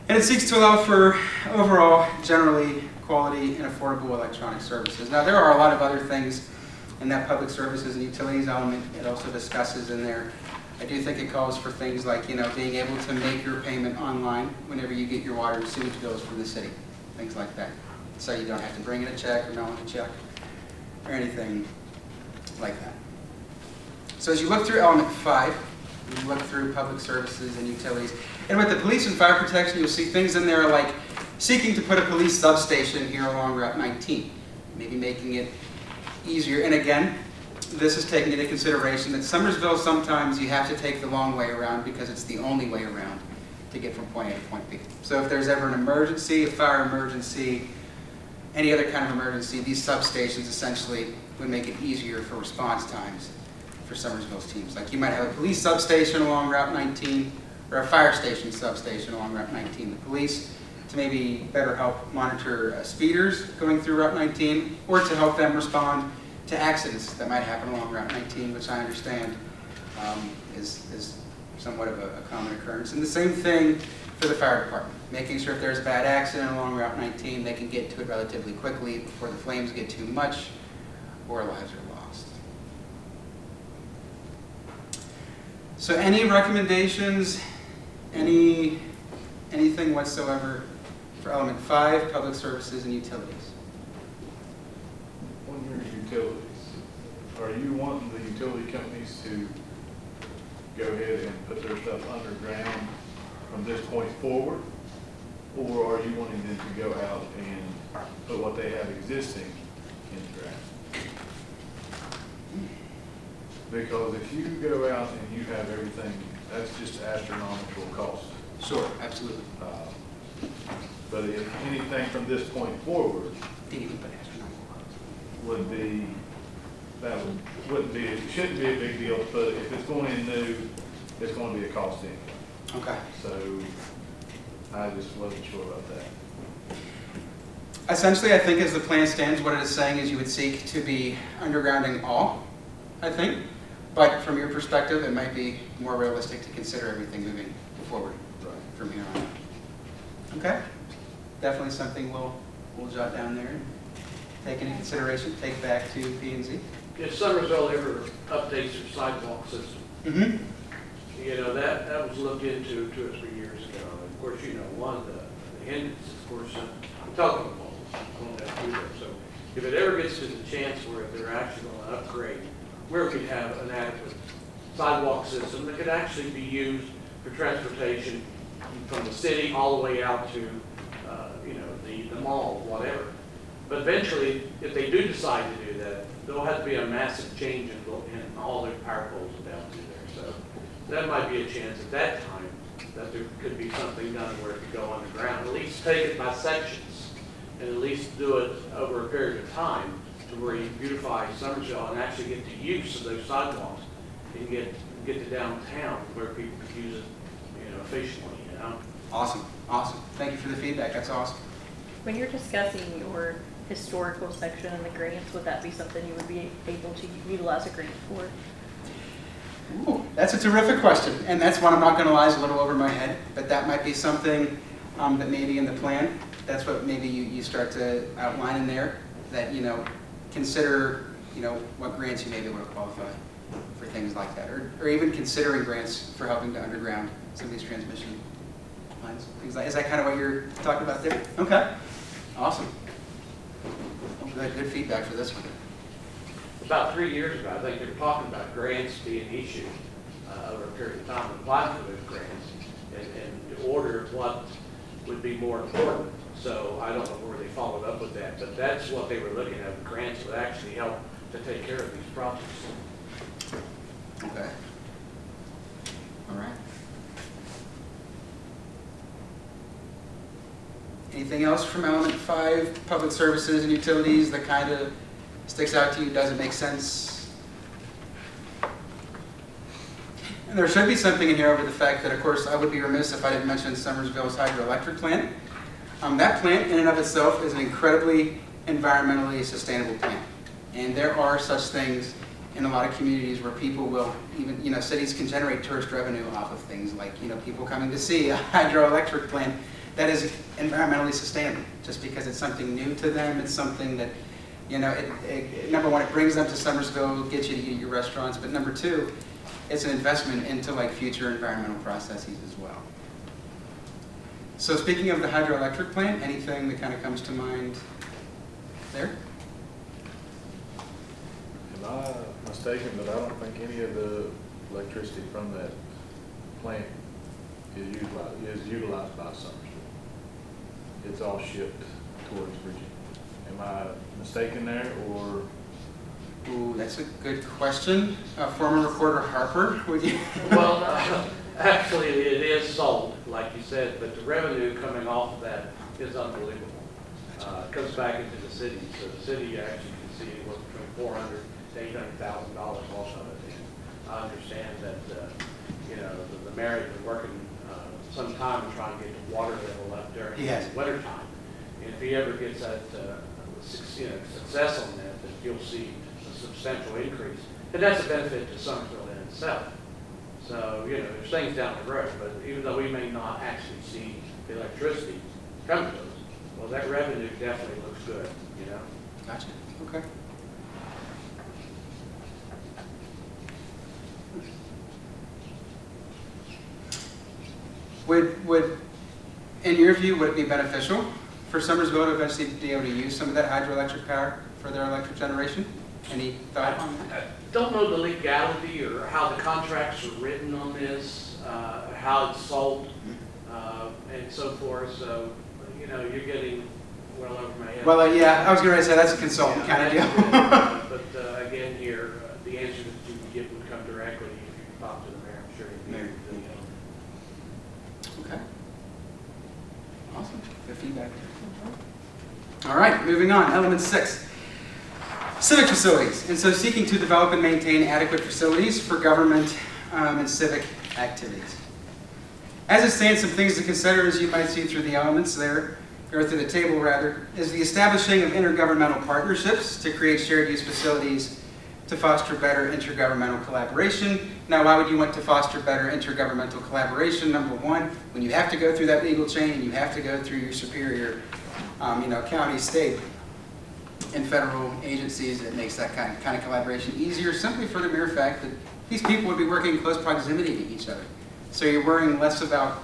And it seeks to allow for overall, generally quality and affordable electronic services. Now there are a lot of other things in that public services and utilities element it also discusses in there. I do think it calls for things like, being able to make your payment online whenever you get your water and sewage bills from the city, things like that. So you don't have to bring in a check or mail in a check or anything like that. So as you look through element 5, you look through public services and utilities, and with the police and fire protection, you'll see things in there like seeking to put a police substation here along Route 19, maybe making it easier. And again, this is taking into consideration that Summersville, sometimes you have to take the long way around because it's the only way around to get from point A to point B. So if there's ever an emergency, a fire emergency, any other kind of emergency, these substations essentially would make it easier for response times for Summersville's teams. Like you might have a police substation along Route 19 or a fire station substation along Route 19. The police to maybe better help monitor speeders going through Route 19 or to help them respond to accidents that might happen along Route 19, which I understand is somewhat of a common occurrence. And the same thing for the fire department, making sure if there's a bad accident along Route 19, they can get to it relatively quickly before the flames get too much or lives are lost. So any recommendations, anything whatsoever for element 5, public services and utilities? On your utilities, are you wanting the utility companies to go ahead and put their stuff underground from this point forward? Or are you wanting them to go out and put what they have existing in the ground? Because if you go out and you have everything, that's just astronomical cost. Sure, absolutely. But if anything from this point forward Didn't even put astronomical costs. would be, wouldn't be, it shouldn't be a big deal, but if it's going in new, it's going to be a cost anyway. Okay. So I just wasn't sure about that. Essentially, I think as the plan stands, what it is saying is you would seek to be undergrounding all, I think. But from your perspective, it might be more realistic to consider everything moving forward from here on. Okay? Definitely something we'll jot down there and take into consideration, take back to P&Z. If Summersville ever updates their sidewalk system, Mm-hmm. you know, that was looked into 2 or 3 years ago. And of course, you know, one of the hindrances, of course, the telephone poles going down through there. So if it ever gets to the chance where they're actually going to upgrade, where we have an adequate sidewalk system that could actually be used for transportation from the city all the way out to, you know, the mall, whatever. But eventually, if they do decide to do that, there'll have to be a massive change in all their power poles down through there. So that might be a chance at that time that there could be something done where it could go underground. At least take it by sections and at least do it over a period of time to where you beautify Summersville and actually get the use of those sidewalks and get to downtown where people could use it, you know, efficiently, you know. Awesome. Awesome. Thank you for the feedback. That's awesome. When you're discussing your historical section and the grants, would that be something you would be able to utilize a grant for? Ooh, that's a terrific question, and that's one I'm not going to lie is a little over my head, but that might be something that maybe in the plan, that's what maybe you start to outline in there, that, you know, consider, you know, what grants you may be able to qualify for things like that, or even considering grants for helping to underground some of these transmission lines. Things like, is that kind of what you're talking about there? Okay, awesome. Good feedback for this one. About 3 years ago, I think they were talking about grants being issued over a period of time, applying for those grants, and to order what would be more important. So I don't know where they followed up with that, but that's what they were looking at. Grants would actually help to take care of these projects. Okay. All right. Anything else from element 5, public services and utilities, that kind of sticks out to you, doesn't make sense? And there should be something in here over the fact that, of course, I would be remiss if I didn't mention Summersville's hydroelectric plant. That plant in and of itself is an incredibly environmentally sustainable plant. And there are such things in a lot of communities where people will even, you know, cities can generate tourist revenue off of things like, you know, people coming to see a hydroelectric plant that is environmentally sustainable. Just because it's something new to them, it's something that, you know, number one, it brings them to Summersville, gets you to eat at your restaurants, but number two, it's an investment into like future environmental processes as well. So speaking of the hydroelectric plant, anything that kind of comes to mind there? Am I mistaken, but I don't think any of the electricity from that plant is utilized by Summersville. It's all shipped towards Virginia. Am I mistaken there, or? Ooh, that's a good question. Former recorder Harper, would you? Well, actually, it is sold, like you said, but the revenue coming off of that is unbelievable. It comes back into the city, so the city actually can see anywhere between $400,000 to $800,000 off of it. I understand that, the mayor has been working some time to try and get the water level up during He has. the winter time. And if he ever gets that, success on that, then you'll see a substantial increase. And that's a benefit to Summersville in itself. So, there's things down the road, but even though we may not actually see the electricity come to us, well, that revenue definitely looks good, Gotcha. Okay. Would, in your view, would it be beneficial for Summersville to eventually be able to use some of that hydroelectric power for their electric generation? Any thought on that? I don't know the legality or how the contracts are written on this, how it's sold, and so forth. So, you're getting well over my head. Well, yeah, I was going to say that's a consultant kind of deal. But again, here, the answer that you would get would come directly if you talk to the mayor. I'm sure he'd be Mayor. able to, Okay. Awesome. Good feedback. All right, moving on. Element 6. Civic facilities. And so seeking to develop and maintain adequate facilities for government and civic activities. As it stands, some things to consider, as you might see through the elements there, or through the table rather, is the establishing of intergovernmental partnerships to create shared use facilities to foster better intergovernmental collaboration. Now, why would you want to foster better intergovernmental collaboration? Number one, when you have to go through that legal chain and you have to go through your superior, county, state, and federal agencies, it makes that kind of collaboration easier simply for the mere fact that these people would be working in close proximity to each other. So you're worrying less about,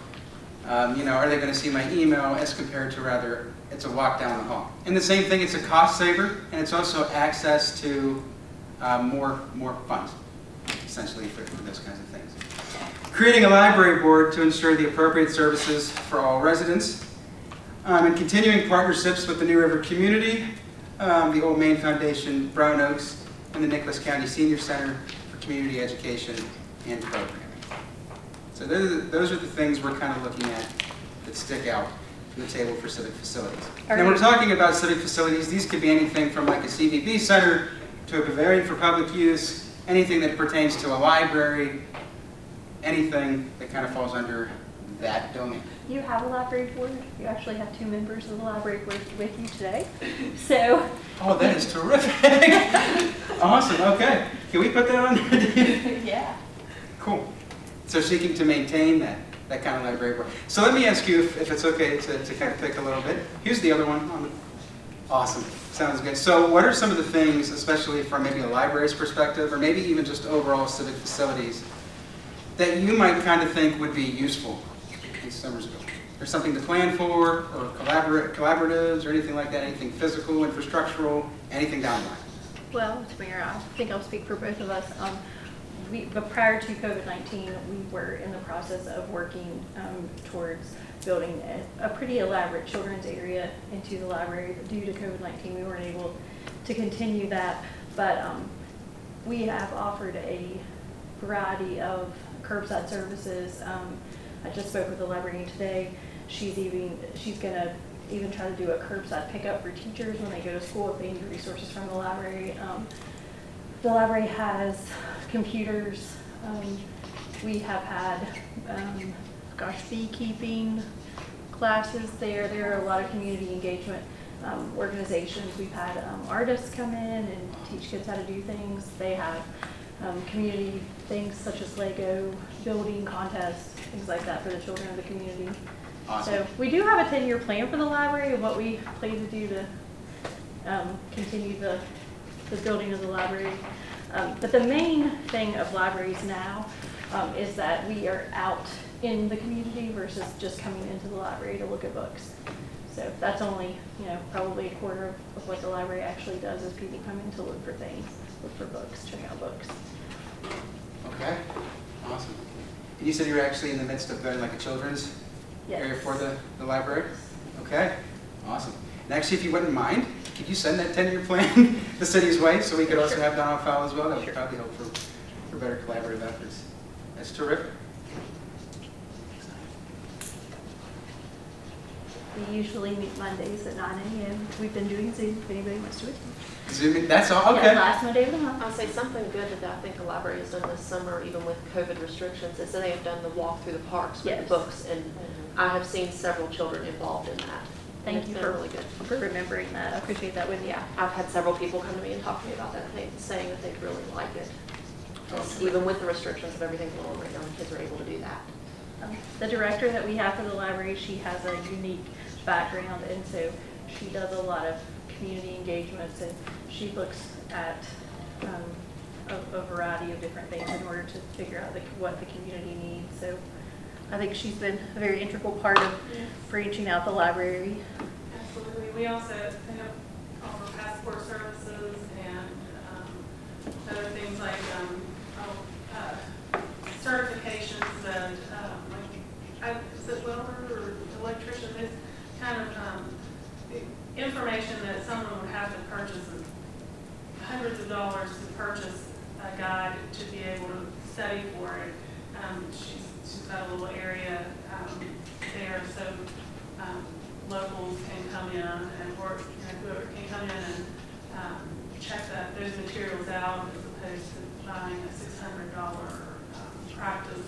are they going to see my email as compared to rather it's a walk down the hall. And the same thing, it's a cost saver, and it's also access to more funds, essentially, for those kinds of things. Creating a library board to ensure the appropriate services for all residents, and continuing partnerships with the New River community, the Old Main Foundation, Brown Oaks, and the Nicholas County Senior Center for Community Education and Programming. So those are the things we're kind of looking at that stick out from the table for civic facilities. Now we're talking about civic facilities. These could be anything from like a CVB center to a pavilion for public use, anything that pertains to a library, anything that kind of falls under that domain. You have a library board. You actually have 2 members of the library board with you today. So. Oh, that is terrific. Awesome. Okay. Can we put that on there? Yeah. Cool. So seeking to maintain that kind of library board. So let me ask you if it's okay to kind of pick a little bit. Here's the other one. Awesome. Sounds good. So what are some of the things, especially from maybe a library's perspective, or maybe even just overall civic facilities, that you might kind of think would be useful in Summersville? There's something to plan for, or collaboratives, or anything like that, anything physical, infrastructural, anything down the line? Well, Mayor, I think I'll speak for both of us. But prior to COVID-19, we were in the process of working towards building a pretty elaborate children's area into the library. But due to COVID-19, we weren't able to continue that. But we have offered a variety of curbside services. I just spoke with the librarian today. She's gonna even try to do a curbside pickup for teachers when they go to school if they need resources from the library. The library has computers. We have had, beekeeping classes there. There are a lot of community engagement organizations. We've had artists come in and teach kids how to do things. They have community things such as Lego building contests, things like that for the children of the community. Awesome. So we do have a 10-year plan for the library and what we plan to do to continue the building of the library. But the main thing of libraries now is that we are out in the community versus just coming into the library to look at books. So that's only, probably a quarter of what the library actually does is people come in to look for things, look for books, check out books. Okay. Awesome. And you said you were actually in the midst of building like a children's area for the library? Okay. Awesome. And actually, if you wouldn't mind, could you send that 10-year plan the city's way so we could also have that on file as well? That would probably help for better collaborative efforts. That's terrific. We usually meet Mondays at 9 a.m. We've been doing Zoom if anybody wants to attend. Zoom in, that's all, Yeah, okay. last Monday of the month. I'll say something good that I think the library has done this summer, even with COVID restrictions, is that they have done the walk through the parks with Yes. the books, and I have seen several children involved in that. And Thank it's you been for, really good. for remembering that. I appreciate that with you. Yeah, I've had several people come to me and talk to me about that, saying that they really like it. Just even with the restrictions of everything going on right now, the kids are able to do that. The director that we have for the library, she has a unique background, and so she does a lot of community engagements, and she looks at a variety of different things in order to figure out what the community needs. So I think she's been a very integral part of branching out the library. Absolutely. We also offer passport services and other things like certifications and is it welder or electrician? It's kind of information that someone would have to purchase hundreds of dollars to purchase a guide to be able to study for it. She's got a little area there, so locals can come in and work, whoever can come in and check those materials out as opposed to buying a $600 practice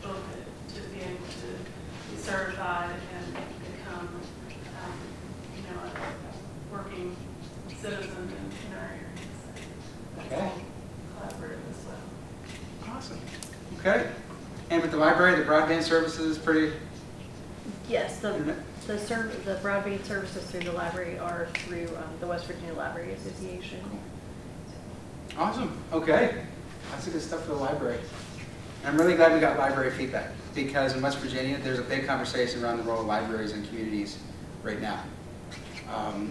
book to be able to be certified and become, a working citizen in our area. So that's Okay. all collaborative as well. Awesome. Okay. And with the library, the broadband services pretty, Yes, the broadband services through the library are through the West Virginia Library Association. awesome. Okay. Lots of good stuff for the library. I'm really glad we got library feedback, because in West Virginia, there's a big conversation around the role of libraries in communities right now.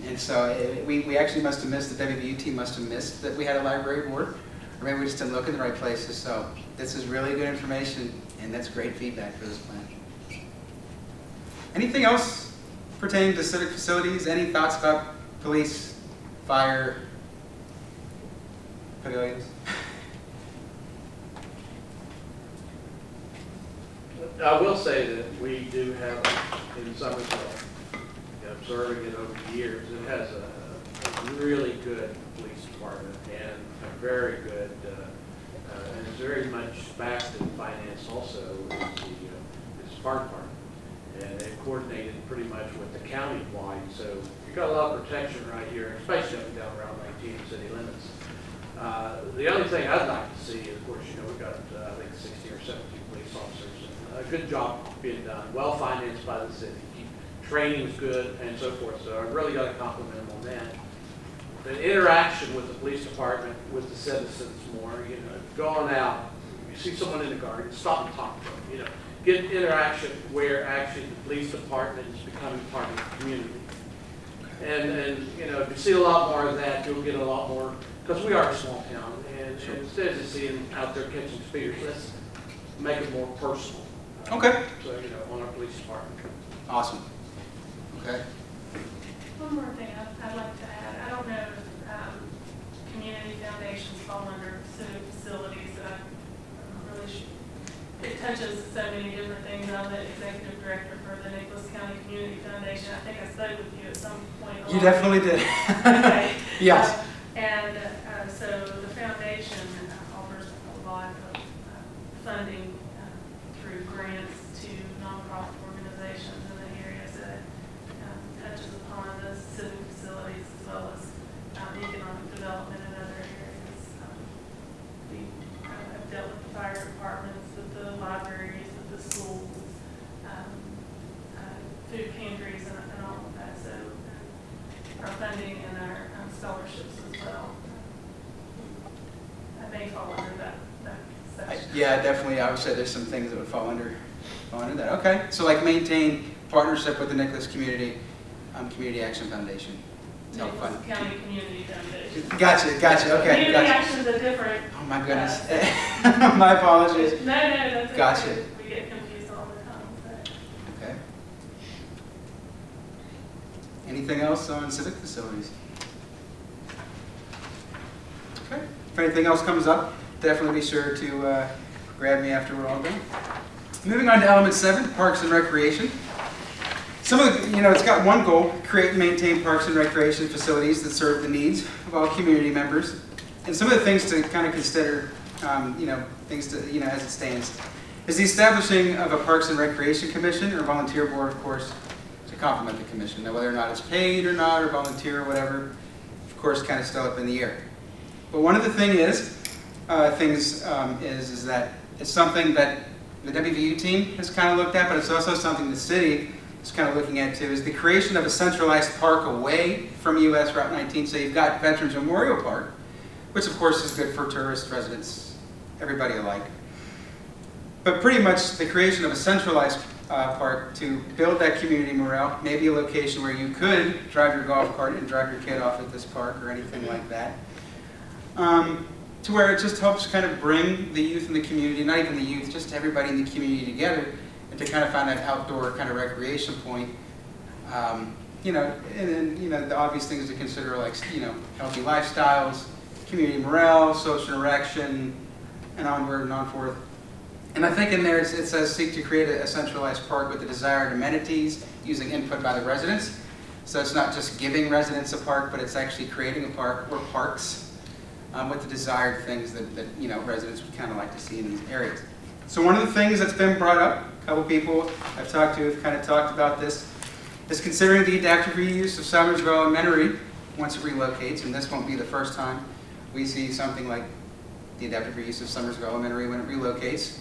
And so we actually must have missed, the WVU team must have missed that we had a library board, or maybe we just didn't look in the right places. So this is really good information, and that's great feedback for this plan. Anything else pertaining to civic facilities? Any thoughts about police, fire, pavilions? I will say that we do have in Summersville, observing it over the years, it has a really good police department and a very good, and it's very much backed and financed also is the fire department. And they've coordinated pretty much with the county-wide, so you've got a lot of protection right here, especially up and down around 19 city limits. The only thing I'd like to see is, of course, we've got, I think, 60 or 70 police officers. And a good job being done, well financed by the city. Training's good and so forth, so I really got to compliment them on that. The interaction with the police department, with the citizens more, going out, you see someone in the garden, stop and talk to them, get interaction where actually the police department is becoming part of the community. And if you see a lot more of that, you'll get a lot more, because we are a small town, and instead of just seeing out there catching speeders, let's make it more personal. Okay. So, on our police department. Awesome. Okay. One more thing I'd like to add. I don't know if community foundations fall under civic facilities. I'm really sure. It touches so many different things. I'm the executive director for the Nicholas County Community Foundation. I think I spoke with you at some point. You definitely did. Okay. Yes. So the foundation offers a lot of funding through grants to nonprofit organizations in the areas that touches upon the civic facilities as well as economic development in other areas. We have dealt with the fire departments, with the libraries, with the schools, food pantries, and all of that. So our funding and our scholarships as well. That may fall under that section. Yeah, definitely. I would say there's some things that would fall under that. Okay. So like maintain partnership with the Nicholas Community Action Foundation. to help Nicholas fund. County Community Foundation. Gotcha. Okay. Community Gotcha. action's a different. Oh my goodness. My apologies. No, that's Gotcha. okay. We get confused all the time. So. Okay. Anything else on civic facilities? Okay. If anything else comes up, definitely be sure to grab me after we're all done. Moving on to element 7, parks and recreation. Some of the, it's got one goal: create and maintain parks and recreation facilities that serve the needs of all community members. And some of the things to kind of consider, things to, as it stands, is the establishing of a Parks and Recreation Commission or volunteer board, of course, to complement the commission. Now, whether or not it's paid or not, or volunteer or whatever, of course, kind of still up in the air. But one of the is that it's something that the WVU team has kind of looked at, but it's also something the city is kind of looking at too, is the creation of a centralized park away from US Route 19. So you've got Veterans Memorial Park, which of course is good for tourists, residents, everybody alike. But pretty much the creation of a centralized park to build that community morale, maybe a location where you could drive your golf cart and drive your kid off at this park or anything like that. To where it just helps kind of bring the youth in the community, not even the youth, just everybody in the community together, and to kind of find that outdoor kind of recreation point. And then, the obvious things to consider, like, healthy lifestyles, community morale, social interaction, and onward and on forth. And I think in there it says seek to create a centralized park with the desired amenities using input by the residents. So it's not just giving residents a park, but it's actually creating a park or parks with the desired things that residents would kind of like to see in these areas. So one of the things that's been brought up, a couple people I've talked to have kind of talked about this, is considering the adaptive reuse of Summersville Elementary once it relocates, and this won't be the first time we see something like the adaptive reuse of Summersville Elementary when it relocates.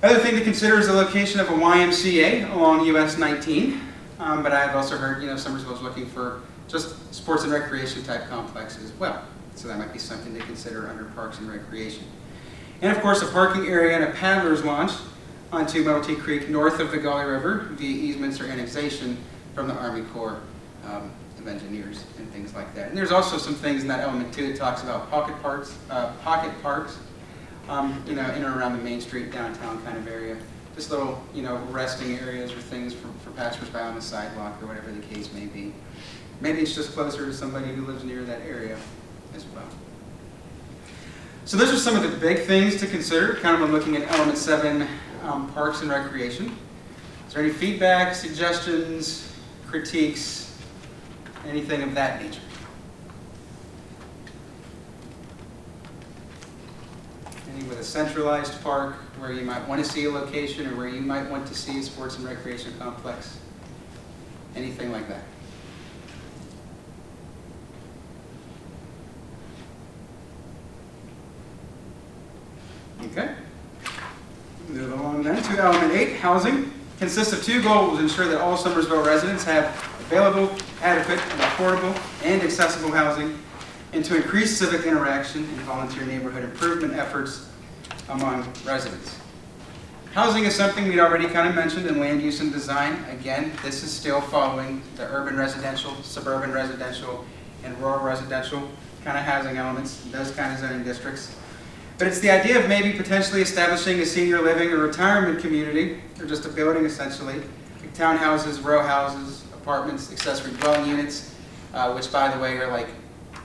Other thing to consider is the location of a YMCA along US 19, but I've also heard Summersville is looking for just sports and recreation type complexes as well. So that might be something to consider under Parks and Recreation. And of course, a parking area and a paddler's launch onto Melty Creek north of the Gauley River via easements or annexation from the Army Corps of Engineers and things like that. And there's also some things in that element too that talks about pocket parks, in and around the Main Street downtown kind of area. Just little, resting areas or things for passersby on the sidewalk or whatever the case may be. Maybe it's just closer to somebody who lives near that area as well. So those are some of the big things to consider, kind of when looking at Element 7, Parks and Recreation. Is there any feedback, suggestions, critiques, anything of that nature? Any with a centralized park where you might want to see a location or where you might want to see a sports and recreation complex? Anything like that? Okay. Move along then to Element 8, Housing. Consists of two goals: ensure that all Summersville residents have available, adequate, and affordable and accessible housing, and to increase civic interaction and volunteer neighborhood improvement efforts among residents. Housing is something we'd already kind of mentioned in land use and design. Again, this is still following the urban residential, suburban residential, and rural residential kind of housing elements, those kind of zoning districts. But it's the idea of maybe potentially establishing a senior living or retirement community, or just a building essentially, like townhouses, row houses, apartments, accessory dwelling units, which by the way are like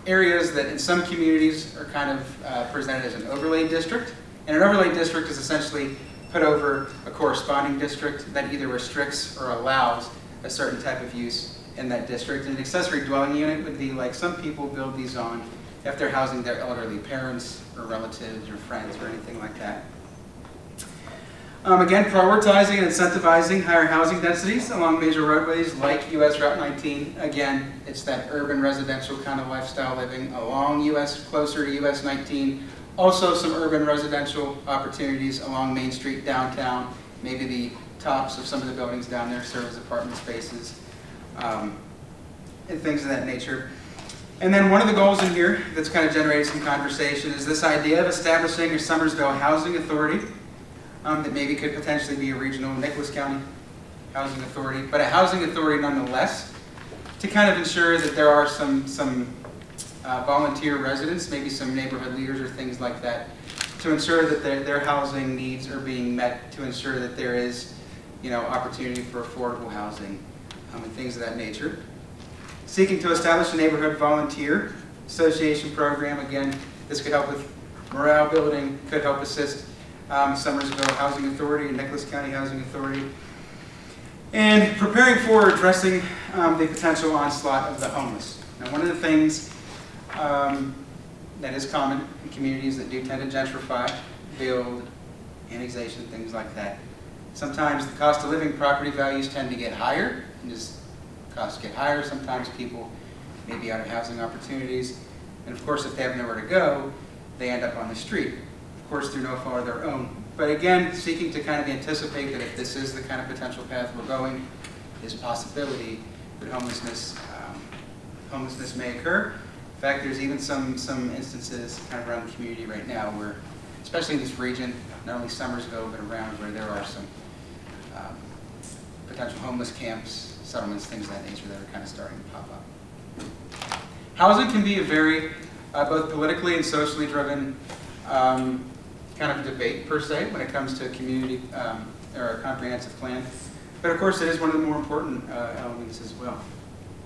areas that in some communities are kind of presented as an overlay district. And an overlay district is essentially put over a corresponding district that either restricts or allows a certain type of use in that district. And an accessory dwelling unit would be like some people build these on if they're housing their elderly parents or relatives or friends or anything like that. Again, prioritizing and incentivizing higher housing densities along major roadways like US Route 19. Again, it's that urban residential kind of lifestyle living along closer to US 19. Also some urban residential opportunities along Main Street downtown. Maybe the tops of some of the buildings down there serve as apartment spaces and things of that nature. And then one of the goals in here that's kind of generated some conversation is this idea of establishing a Summersville Housing Authority that maybe could potentially be a regional Nicholas County housing authority, but a housing authority nonetheless, to kind of ensure that there are some volunteer residents, maybe some neighborhood leaders or things like that, to ensure that their housing needs are being met, to ensure that there is opportunity for affordable housing and things of that nature. Seeking to establish a neighborhood volunteer association program. Again, this could help with morale building, could help assist Summersville Housing Authority and Nicholas County Housing Authority. and preparing for addressing the potential onslaught of the homeless. Now, one of the things that is common in communities that do tend to gentrify, build, annexation, things like that, sometimes the cost of living, property values tend to get higher, and as costs get higher, sometimes people may be out of housing opportunities, and of course, if they have nowhere to go, they end up on the street, of course, through no fault of their own. But again, seeking to kind of anticipate that if this is the kind of potential path we're going, there's a possibility that homelessness may occur. In fact, there's even some instances kind of around the community right now where, especially in this region, not only Summersville, but around where there are some potential homeless camps, settlements, things of that nature that are kind of starting to pop up. Housing can be a very, both politically and socially driven kind of debate per se when it comes to a community or a comprehensive plan. But of course, it is one of the more important elements as well.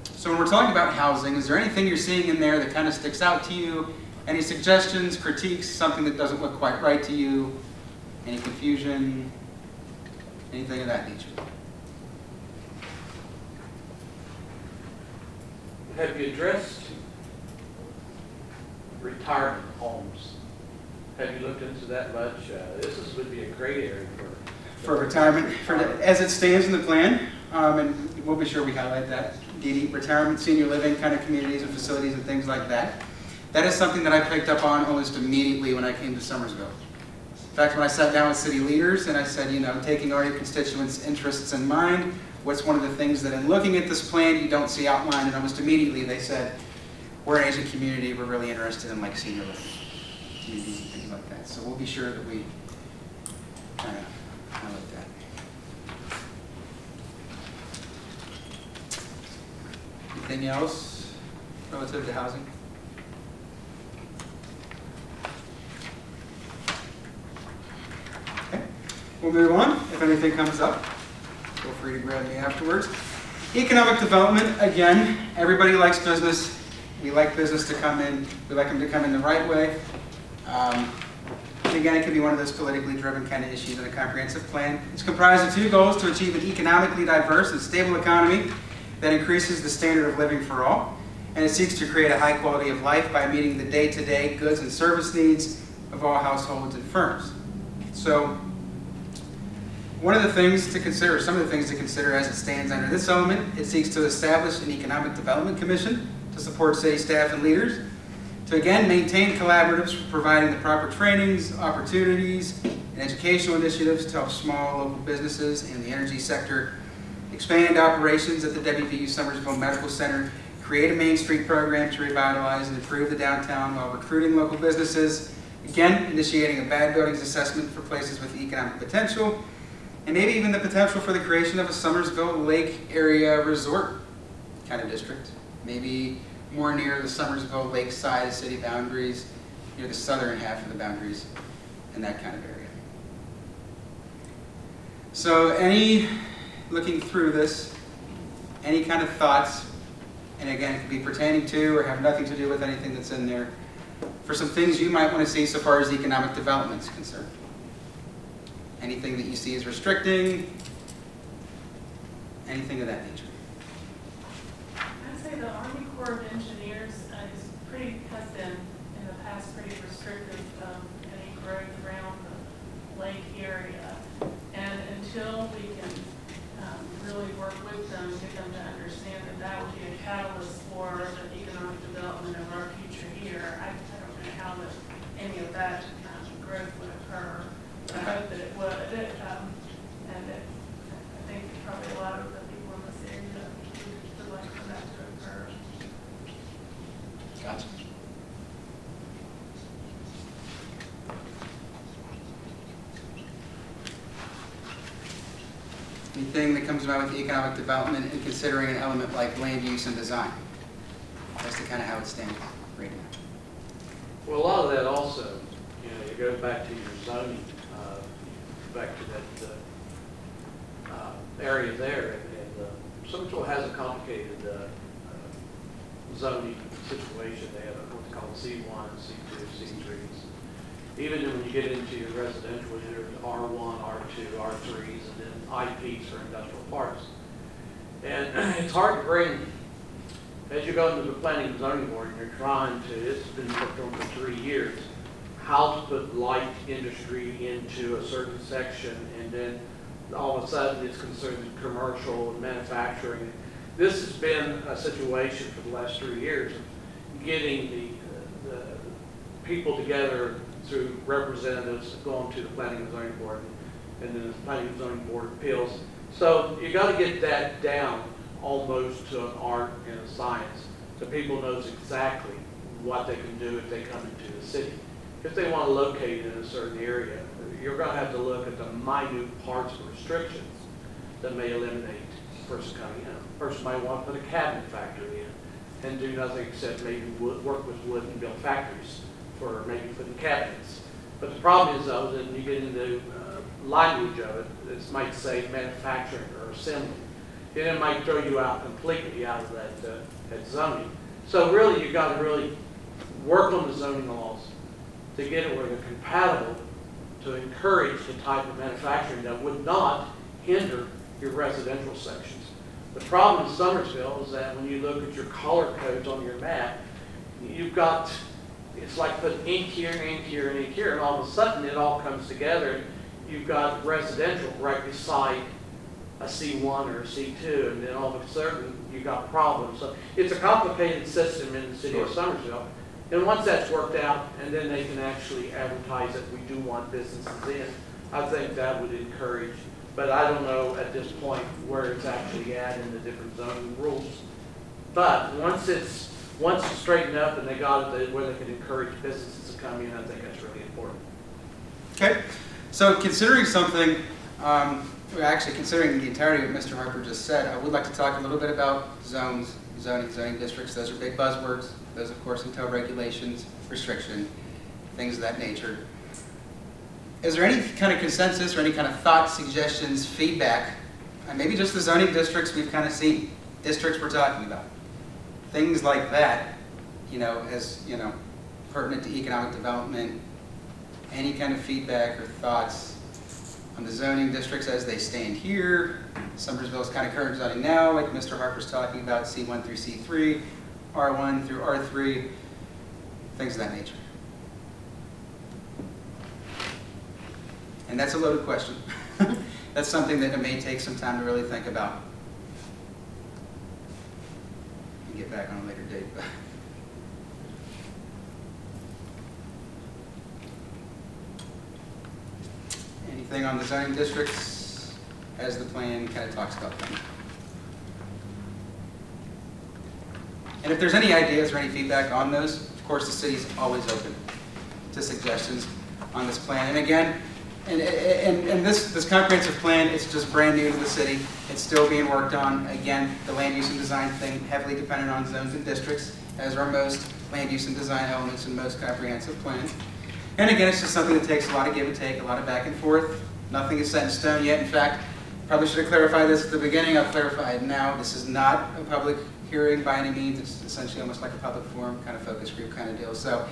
So when we're talking about housing, is there anything you're seeing in there that kind of sticks out to you? Any suggestions, critiques, something that doesn't look quite right to you? Any confusion? Anything of that nature? Have you addressed retirement homes? Have you looked into that much? Would be a great area For retirement, as it stands in the plan, and we'll be sure we highlight that, retirement, senior living kind of communities and facilities and things like that. That is something that I picked up on almost immediately when I came to Summersville. In fact, when I sat down with city leaders and I said, you know, taking all your constituents' interests in mind, what's one of the things that in looking at this plan you don't see outlined? And almost immediately they said, we're an Asian community, we're really interested in like senior living communities and things like that. So we'll be sure that we kind of highlight that. Anything else relative to housing? Okay, we'll move on. If anything comes up, feel free to grab me afterwards. Economic development, again, everybody likes business. We like business to come in. We like them to come in the right way. And again, it can be one of those politically driven kind of issues in a comprehensive plan. It's comprised of two goals: to achieve an economically diverse and stable economy that increases the standard of living for all, and it seeks to create a high quality of life by meeting the day-to-day goods and service needs of all households and firms. So one of the things to consider, some of the things to consider as it stands under this element, it seeks to establish an economic development commission to support city staff and leaders, to again maintain collaboratives for providing the proper trainings, opportunities, and educational initiatives to help small local businesses in the energy sector expand operations at the WVU Summersville Medical Center, create a Main Street program to revitalize and improve the downtown while recruiting local businesses, again, initiating a bad buildings assessment for places with economic potential, and maybe even the potential for the creation of a Summersville Lake area resort kind of district, maybe more near the Summersville Lake side of city boundaries, near the southern half of the boundaries, in that kind of area. So looking through this, any kind of thoughts, and again, it could be pertaining to or have nothing to do with anything that's in there, for some things you might want to see so far as economic development is concerned. Anything that you see as restricting, anything of that nature. I'd say the Army Corps of Engineers has been in the past pretty restrictive of any growth around the lake area. And until we can really work with them, get them to understand that that would be a catalyst for the economic development of our future here, I don't know how any of that growth would occur. But I hope that it would. I think probably a lot of the people in this area would like for that to occur. Gotcha. Anything that comes about with economic development and considering an element like land use and design. That's the kind of how it stands right now. Well, a lot of that also, it goes back to your zoning, back to that area there. And Summersville has a complicated zoning situation. They have what they call C1, C2, C3s. even when you get into your residential, there's R1, R2, R3s, and then IPs for industrial parks. And it's hard to bring, as you go into the planning and zoning board, and you're trying to, it's been worked on for 3 years, how to put light industry into a certain section, and then all of a sudden it's considered commercial and manufacturing. This has been a situation for the last 3 years of getting the people together through representatives going to the planning and zoning board, and then the planning and zoning board appeals. So you got to get that down almost to an art and a science, so people knows exactly what they can do if they come into the city. If they want to locate in a certain area, you're going to have to look at the minute parts of restrictions that may eliminate a person coming in. A person might want to put a cabinet factory in and do nothing except maybe work with wood and build factories for maybe putting cabinets. But the problem is, though, that when you get into language of it, it might say manufacturing or assembly. Then it might throw you out completely out of that zoning. So really, you've got to really work on the zoning laws to get it where they're compatible to encourage the type of manufacturing that would not hinder your residential sections. The problem in Summersville is that when you look at your color codes on your map, you've got, it's like putting ink here, ink here, and ink here, and all of a sudden it all comes together. You've got residential right beside a C1 or a C2, and then all of a sudden you've got problems. So it's a complicated system in the city of Summersville. And once that's worked out, and then they can actually advertise that we do want businesses in, I think that would encourage, but I don't know at this point where it's actually at in the different zoning rules. But once it's straightened up and they got it where they can encourage businesses to come in, I think that's really important. Okay, so considering something, actually considering the entirety of what Mr. Harper just said, I would like to talk a little bit about zones, zoning districts. Those are big buzzwords. Those, of course, entail regulations, restriction, things of that nature. Is there any kind of consensus or any kind of thoughts, suggestions, feedback, and maybe just the zoning districts we've kind of seen, districts we're talking about, things like that, as, pertinent to economic development, any kind of feedback or thoughts on the zoning districts as they stand here? Summersville is kind of current zoning now, like Mr. Harper's talking about, C1 through C3, R1 through R3, things of that nature. And that's a loaded question. That's something that it may take some time to really think about. We can get back on a later date. Anything on the zoning districts as the plan kind of talks about them? And if there's any ideas or any feedback on those, of course, the city's always open to suggestions on this plan. And again, and this comprehensive plan, it's just brand new to the city. It's still being worked on. Again, the land use and design thing, heavily dependent on zones and districts, as are most land use and design elements in most comprehensive plans. And again, it's just something that takes a lot of give and take, a lot of back and forth. Nothing is set in stone yet. In fact, probably should have clarified this at the beginning. I'll clarify it now. This is not a public hearing by any means. It's essentially almost like a public forum, kind of focus group kind of deal. So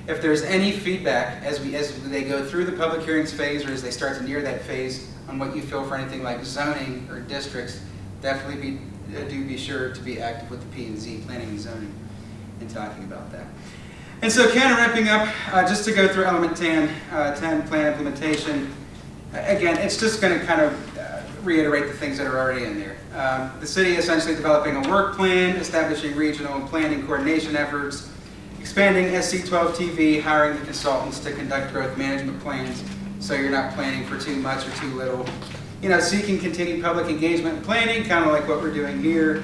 if there's any feedback as they go through the public hearings phase or as they start to near that phase on what you feel for anything like zoning or districts, definitely do be sure to be active with the P&Z, planning and zoning, in talking about that. And so kind of wrapping up, just to go through element 10, plan implementation. Again, it's just going to kind of reiterate the things that are already in there. The city essentially developing a work plan, establishing regional and planning coordination efforts, expanding SC12 TV, hiring the consultants to conduct growth management plans so you're not planning for too much or too little. Seeking continued public engagement and planning, kind of like what we're doing here,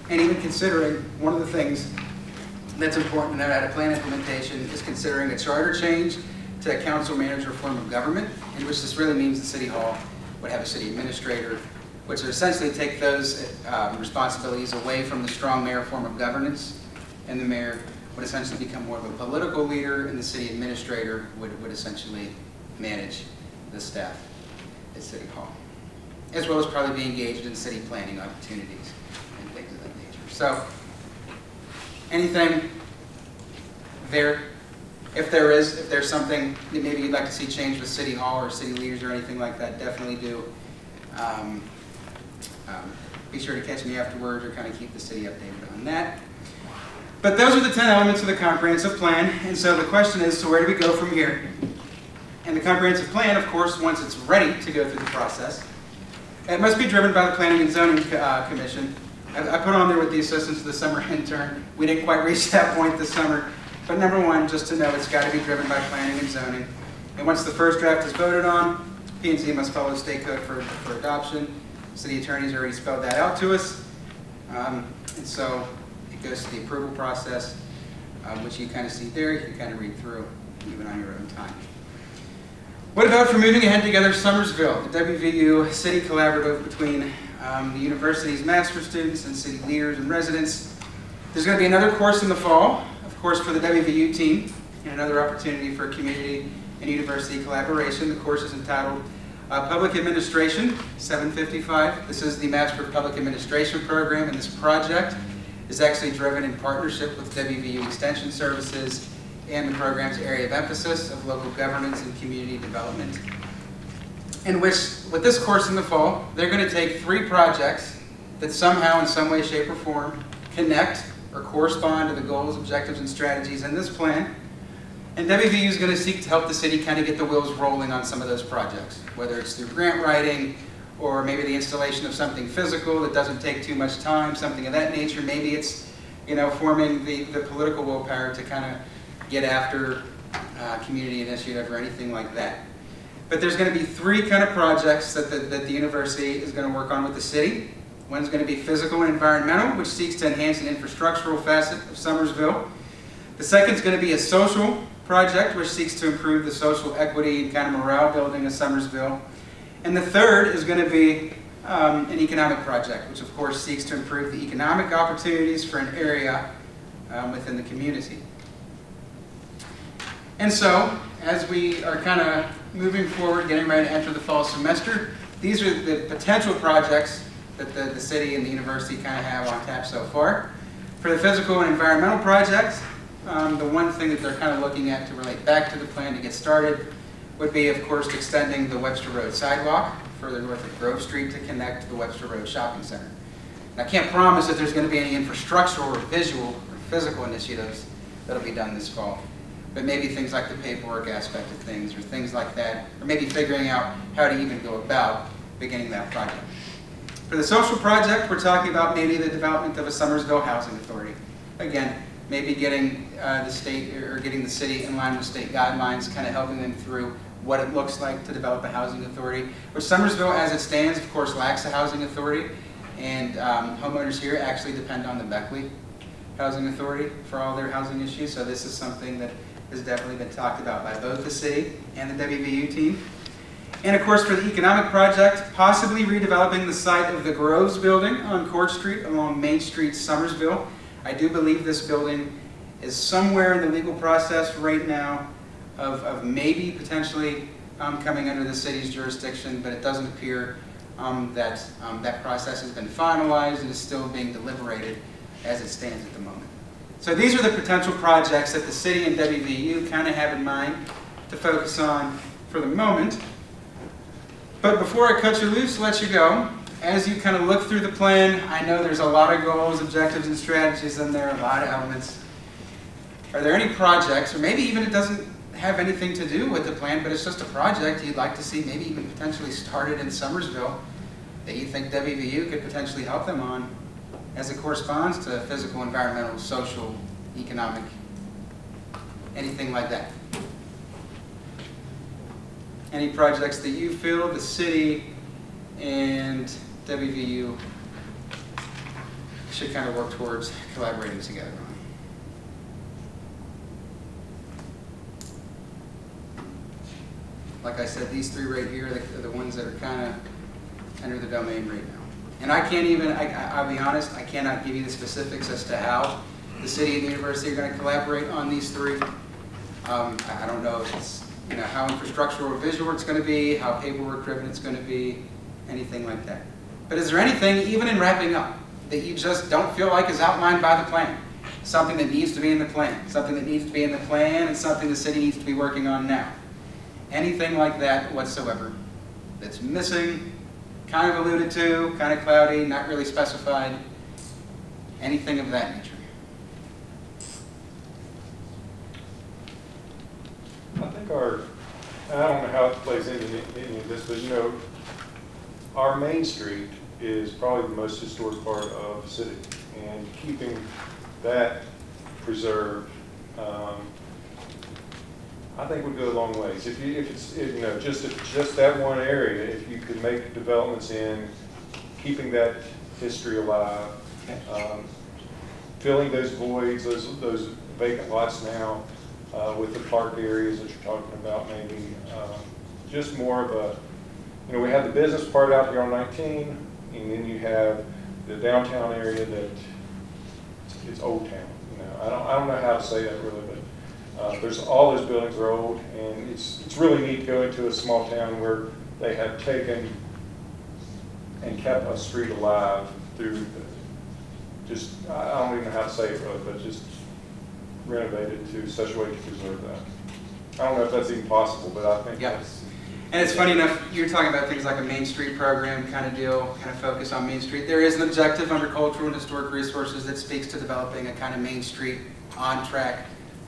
and even considering one of the things that's important to note out of plan implementation is considering a charter change to a council manager form of government, in which this really means the city hall would have a city administrator, which would essentially take those responsibilities away from the strong mayor form of governance, and the mayor would essentially become more of a political leader, and the city administrator would essentially manage the staff at City Hall, as well as probably be engaged in city planning opportunities and things of that nature. So, anything there if there's something that maybe you'd like to see changed with City Hall or city leaders or anything like that, definitely do. Be sure to catch me afterwards or kind of keep the city updated on that. But those are the 10 elements of the comprehensive plan. And so the question is, so where do we go from here? And the comprehensive plan, of course, once it's ready to go through the process, it must be driven by the Planning and Zoning Commission. I put on there with the assistance of the summer intern. We didn't quite reach that point this summer. But number one, just to know, it's got to be driven by planning and zoning. And once the first draft is voted on, P&Z must follow state code for adoption. City attorney's already spelled that out to us. And so it goes to the approval process, which you kind of see there. You can kind of read through even on your own time. What about for moving ahead together Summersville, the WVU city collaborative between the university's master students and city leaders and residents? There's going to be another course in the fall, of course, for the WVU team, and another opportunity for community and university collaboration. The course is entitled Public Administration 755. This is the Master of Public Administration program, and this project is actually driven in partnership with WVU Extension Services and the program's area of emphasis of local governance and community development. In which, with this course in the fall, they're going to take 3 projects that somehow, in some way, shape, or form, connect or correspond to the goals, objectives, and strategies in this plan. And WVU is going to seek to help the city kind of get the wheels rolling on some of those projects, whether it's through grant writing or maybe the installation of something physical that doesn't take too much time, something of that nature. Maybe it's, forming the political willpower to kind of get after community initiative or anything like that. But there's going to be 3 kind of projects that the university is going to work on with the city. One's going to be physical and environmental, which seeks to enhance an infrastructural facet of Summersville. The second is going to be a social project, which seeks to improve the social equity and kind of morale building of Summersville. And the third is going to be an economic project, which of course seeks to improve the economic opportunities for an area within the community. And so, as we are kind of moving forward, getting ready to enter the fall semester, these are the potential projects that the city and the university kind of have on tap so far. For the physical and environmental projects, the one thing that they're kind of looking at to relate back to the plan to get started would be, of course, extending the Webster Road sidewalk further north of Grove Street to connect to the Webster Road Shopping Center. And I can't promise that there's going to be any infrastructural or visual or physical initiatives that'll be done this fall. But maybe things like the paperwork aspect of things or things like that, or maybe figuring out how to even go about beginning that project. For the social project, we're talking about maybe the development of a Summersville housing authority. Again, maybe getting the state or getting the city in line with state guidelines, kind of helping them through what it looks like to develop a housing authority. Where Summersville, as it stands, of course, lacks a housing authority, and homeowners here actually depend on the Beckley Housing Authority for all their housing issues. So this is something that has definitely been talked about by both the city and the WVU team. And of course, for the economic project, possibly redeveloping the site of the Groves building on Court Street along Main Street, Summersville. I do believe this building is somewhere in the legal process right now of maybe potentially coming under the city's jurisdiction, but it doesn't appear that that process has been finalized and is still being deliberated as it stands at the moment. So these are the potential projects that the city and WVU kind of have in mind to focus on for the moment. But before I cut you loose, let you go, as you kind of look through the plan, I know there's a lot of goals, objectives, and strategies in there, a lot of elements. Are there any projects, or maybe even it doesn't have anything to do with the plan, but it's just a project you'd like to see maybe even potentially started in Summersville that you think WVU could potentially help them on as it corresponds to physical, environmental, social, economic, anything like that? Any projects that you feel the city and WVU should kind of work towards collaborating together on? Like I said, these 3 right here are the ones that are kind of under the domain right now. And I can't even, I'll be honest, I cannot give you the specifics as to how the city and the university are going to collaborate on these 3. I don't know if it's, how infrastructural or visual it's going to be, how paperwork driven it's going to be, anything like that. But is there anything, even in wrapping up, that you just don't feel like is outlined by the plan? something that needs to be in the plan, something that needs to be in the plan, and something the city needs to be working on now. Anything like that whatsoever that's missing, kind of alluded to, kind of cloudy, not really specified, anything of that nature. I think I don't know how it plays into any of this, but you know, our Main Street is probably the most historic part of the city, and keeping that preserved, I think would go a long ways. If it's just that one area, if you could make developments in keeping that history alive, filling those voids, those vacant lots now with the park areas that you're talking about, maybe just more of a, you know, we have the business part out here on 19, and then you have the downtown area that it's Old Town. You know, I don't know how to say that really, but there's all those buildings are old, and it's really neat going to a small town where they have taken and kept a street alive through just, I don't even know how to say it really, but just renovated to such a way to preserve that. I don't know if that's even possible, but I think that's. And it's funny enough, you're talking about things like a Main Street program kind of deal, kind of focus on Main Street. There is an objective under cultural and historic resources that speaks to developing a kind of Main Street on-track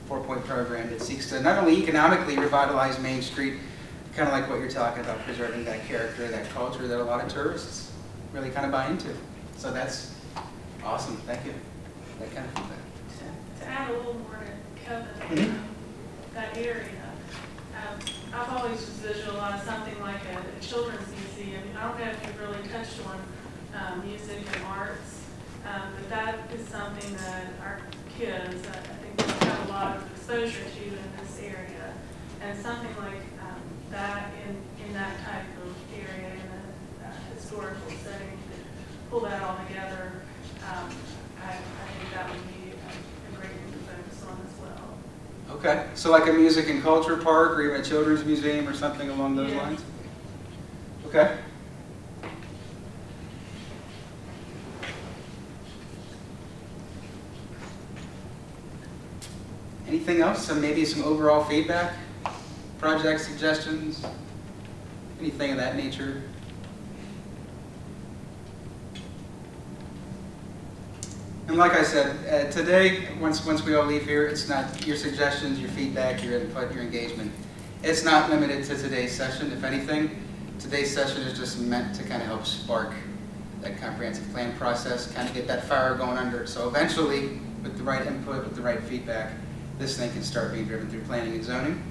4-point program that seeks to not only economically revitalize Main Street, kind of like what you're talking about, preserving that character, that culture that a lot of tourists really kind of buy into. So that's awesome. Thank you. That kind of feedback. To add a little more to Kevin, that area, I've always just visualized something like a children's museum. I don't know if you've really touched on music and arts, but that is something that our kids, I think, they have a lot of exposure to in this area. And something like that in that type of area, in a historical setting, to pull that all together, I think that would be a great thing to focus on as well. Okay, so like a music and culture park or even a children's museum or something along those Yeah. lines? Okay. Anything else? So maybe some overall feedback, project suggestions, anything of that nature? And like I said, today, once we all leave here, it's not your suggestions, your feedback, your input, your engagement. It's not limited to today's session. If anything, today's session is just meant to kind of help spark that comprehensive plan process, kind of get that fire going under it. So eventually, with the right input, with the right feedback, this thing can start being driven through planning and zoning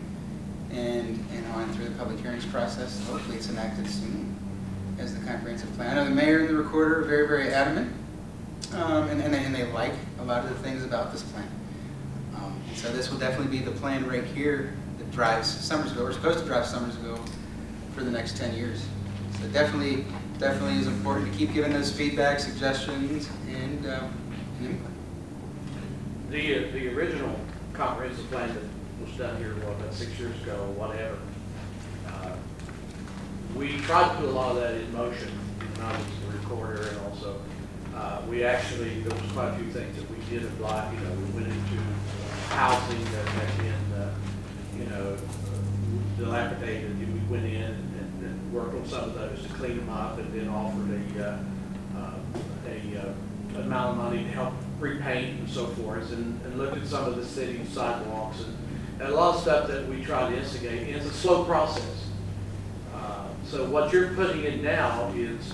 and on through the public hearings process. Hopefully it's enacted soon as the comprehensive plan. I know the mayor and the recorder are very, very adamant. And they like a lot of the things about this plan. And so this will definitely be the plan right here that drives Summersville. We're supposed to drive Summersville for the next 10 years. So definitely is important to keep giving those feedback, suggestions, and input. The original comprehensive plan that was done here, about 6 years ago, or whatever, we tried to put a lot of that in motion, not as the recorder, and also there was quite a few things that we did apply. You know, we went into housing that had been, dilapidated. We went in and worked on some of those to clean them up, and then offered a amount of money to help repaint and so forth, and looked at some of the city's sidewalks and a lot of stuff that we try to instigate. And it's a slow process. So what you're putting in now is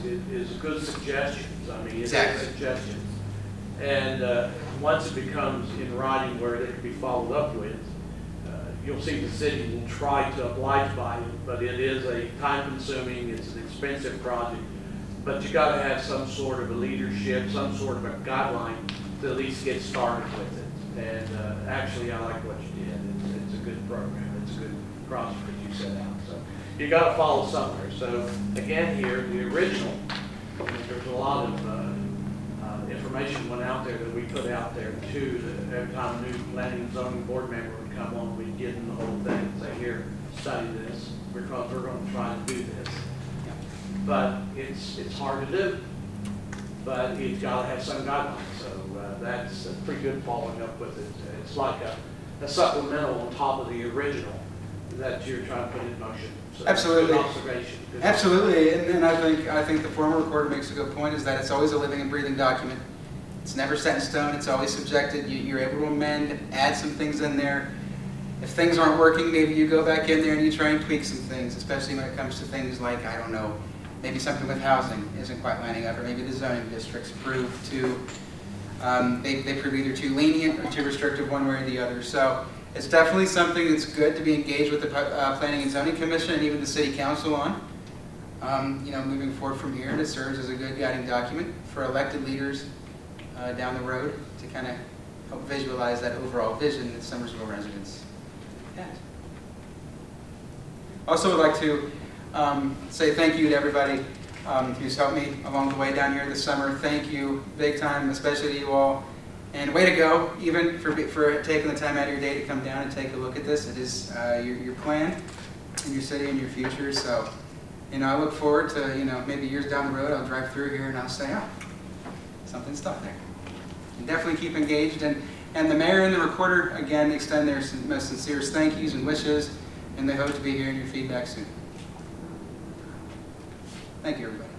good suggestions. I mean, it's Exactly. suggestions. And once it becomes in writing where it can be followed up with, you'll see the city will try to oblige by it, but it is a time-consuming, it's an expensive project. But you got to have some sort of a leadership, some sort of a guideline to at least get started with it. And actually, I like what you did. It's a good program. It's a good project that you set out. So you got to follow somewhere. So again, here the original, there's a lot of information went out there that we put out there too. That every time a new planning and zoning board member would come on, we'd give them the whole thing and say, "Here, study this because we're going to try to do this." But it's hard to do. But it's got to have some guidelines. So that's pretty good following up with it. It's like a supplemental on top of the original that you're trying to put in motion. So Absolutely. Good observation. Good Absolutely, and I think the former recorder makes a good point, is that it's always a living and breathing document. It's never set in stone, it's always subjected. You're able to amend, add some things in there. If things aren't working, maybe you go back in there and you try and tweak some things, especially when it comes to things like, I don't know, maybe something with housing isn't quite lining up, or maybe the zoning districts prove too, they prove either too lenient or too restrictive one way or the other. So it's definitely something that's good to be engaged with the Planning and Zoning Commission and even the City Council on. Moving forward from here, and it serves as a good guiding document for elected leaders down the road to kind of help visualize that overall vision that Summersville residents have. Also would like to say thank you to everybody who's helped me along the way down here this summer. Thank you big time, especially to you all. And way to go, even for taking the time out of your day to come down and take a look at this. It is your plan in your city and your future. So, I look forward to, maybe years down the road, I'll drive through here and I'll say, oh, something's stuck there. And definitely keep engaged. And the mayor and the recorder, again, extend their most sincerest thank yous and wishes, and they hope to be hearing your feedback soon. Thank you, everybody.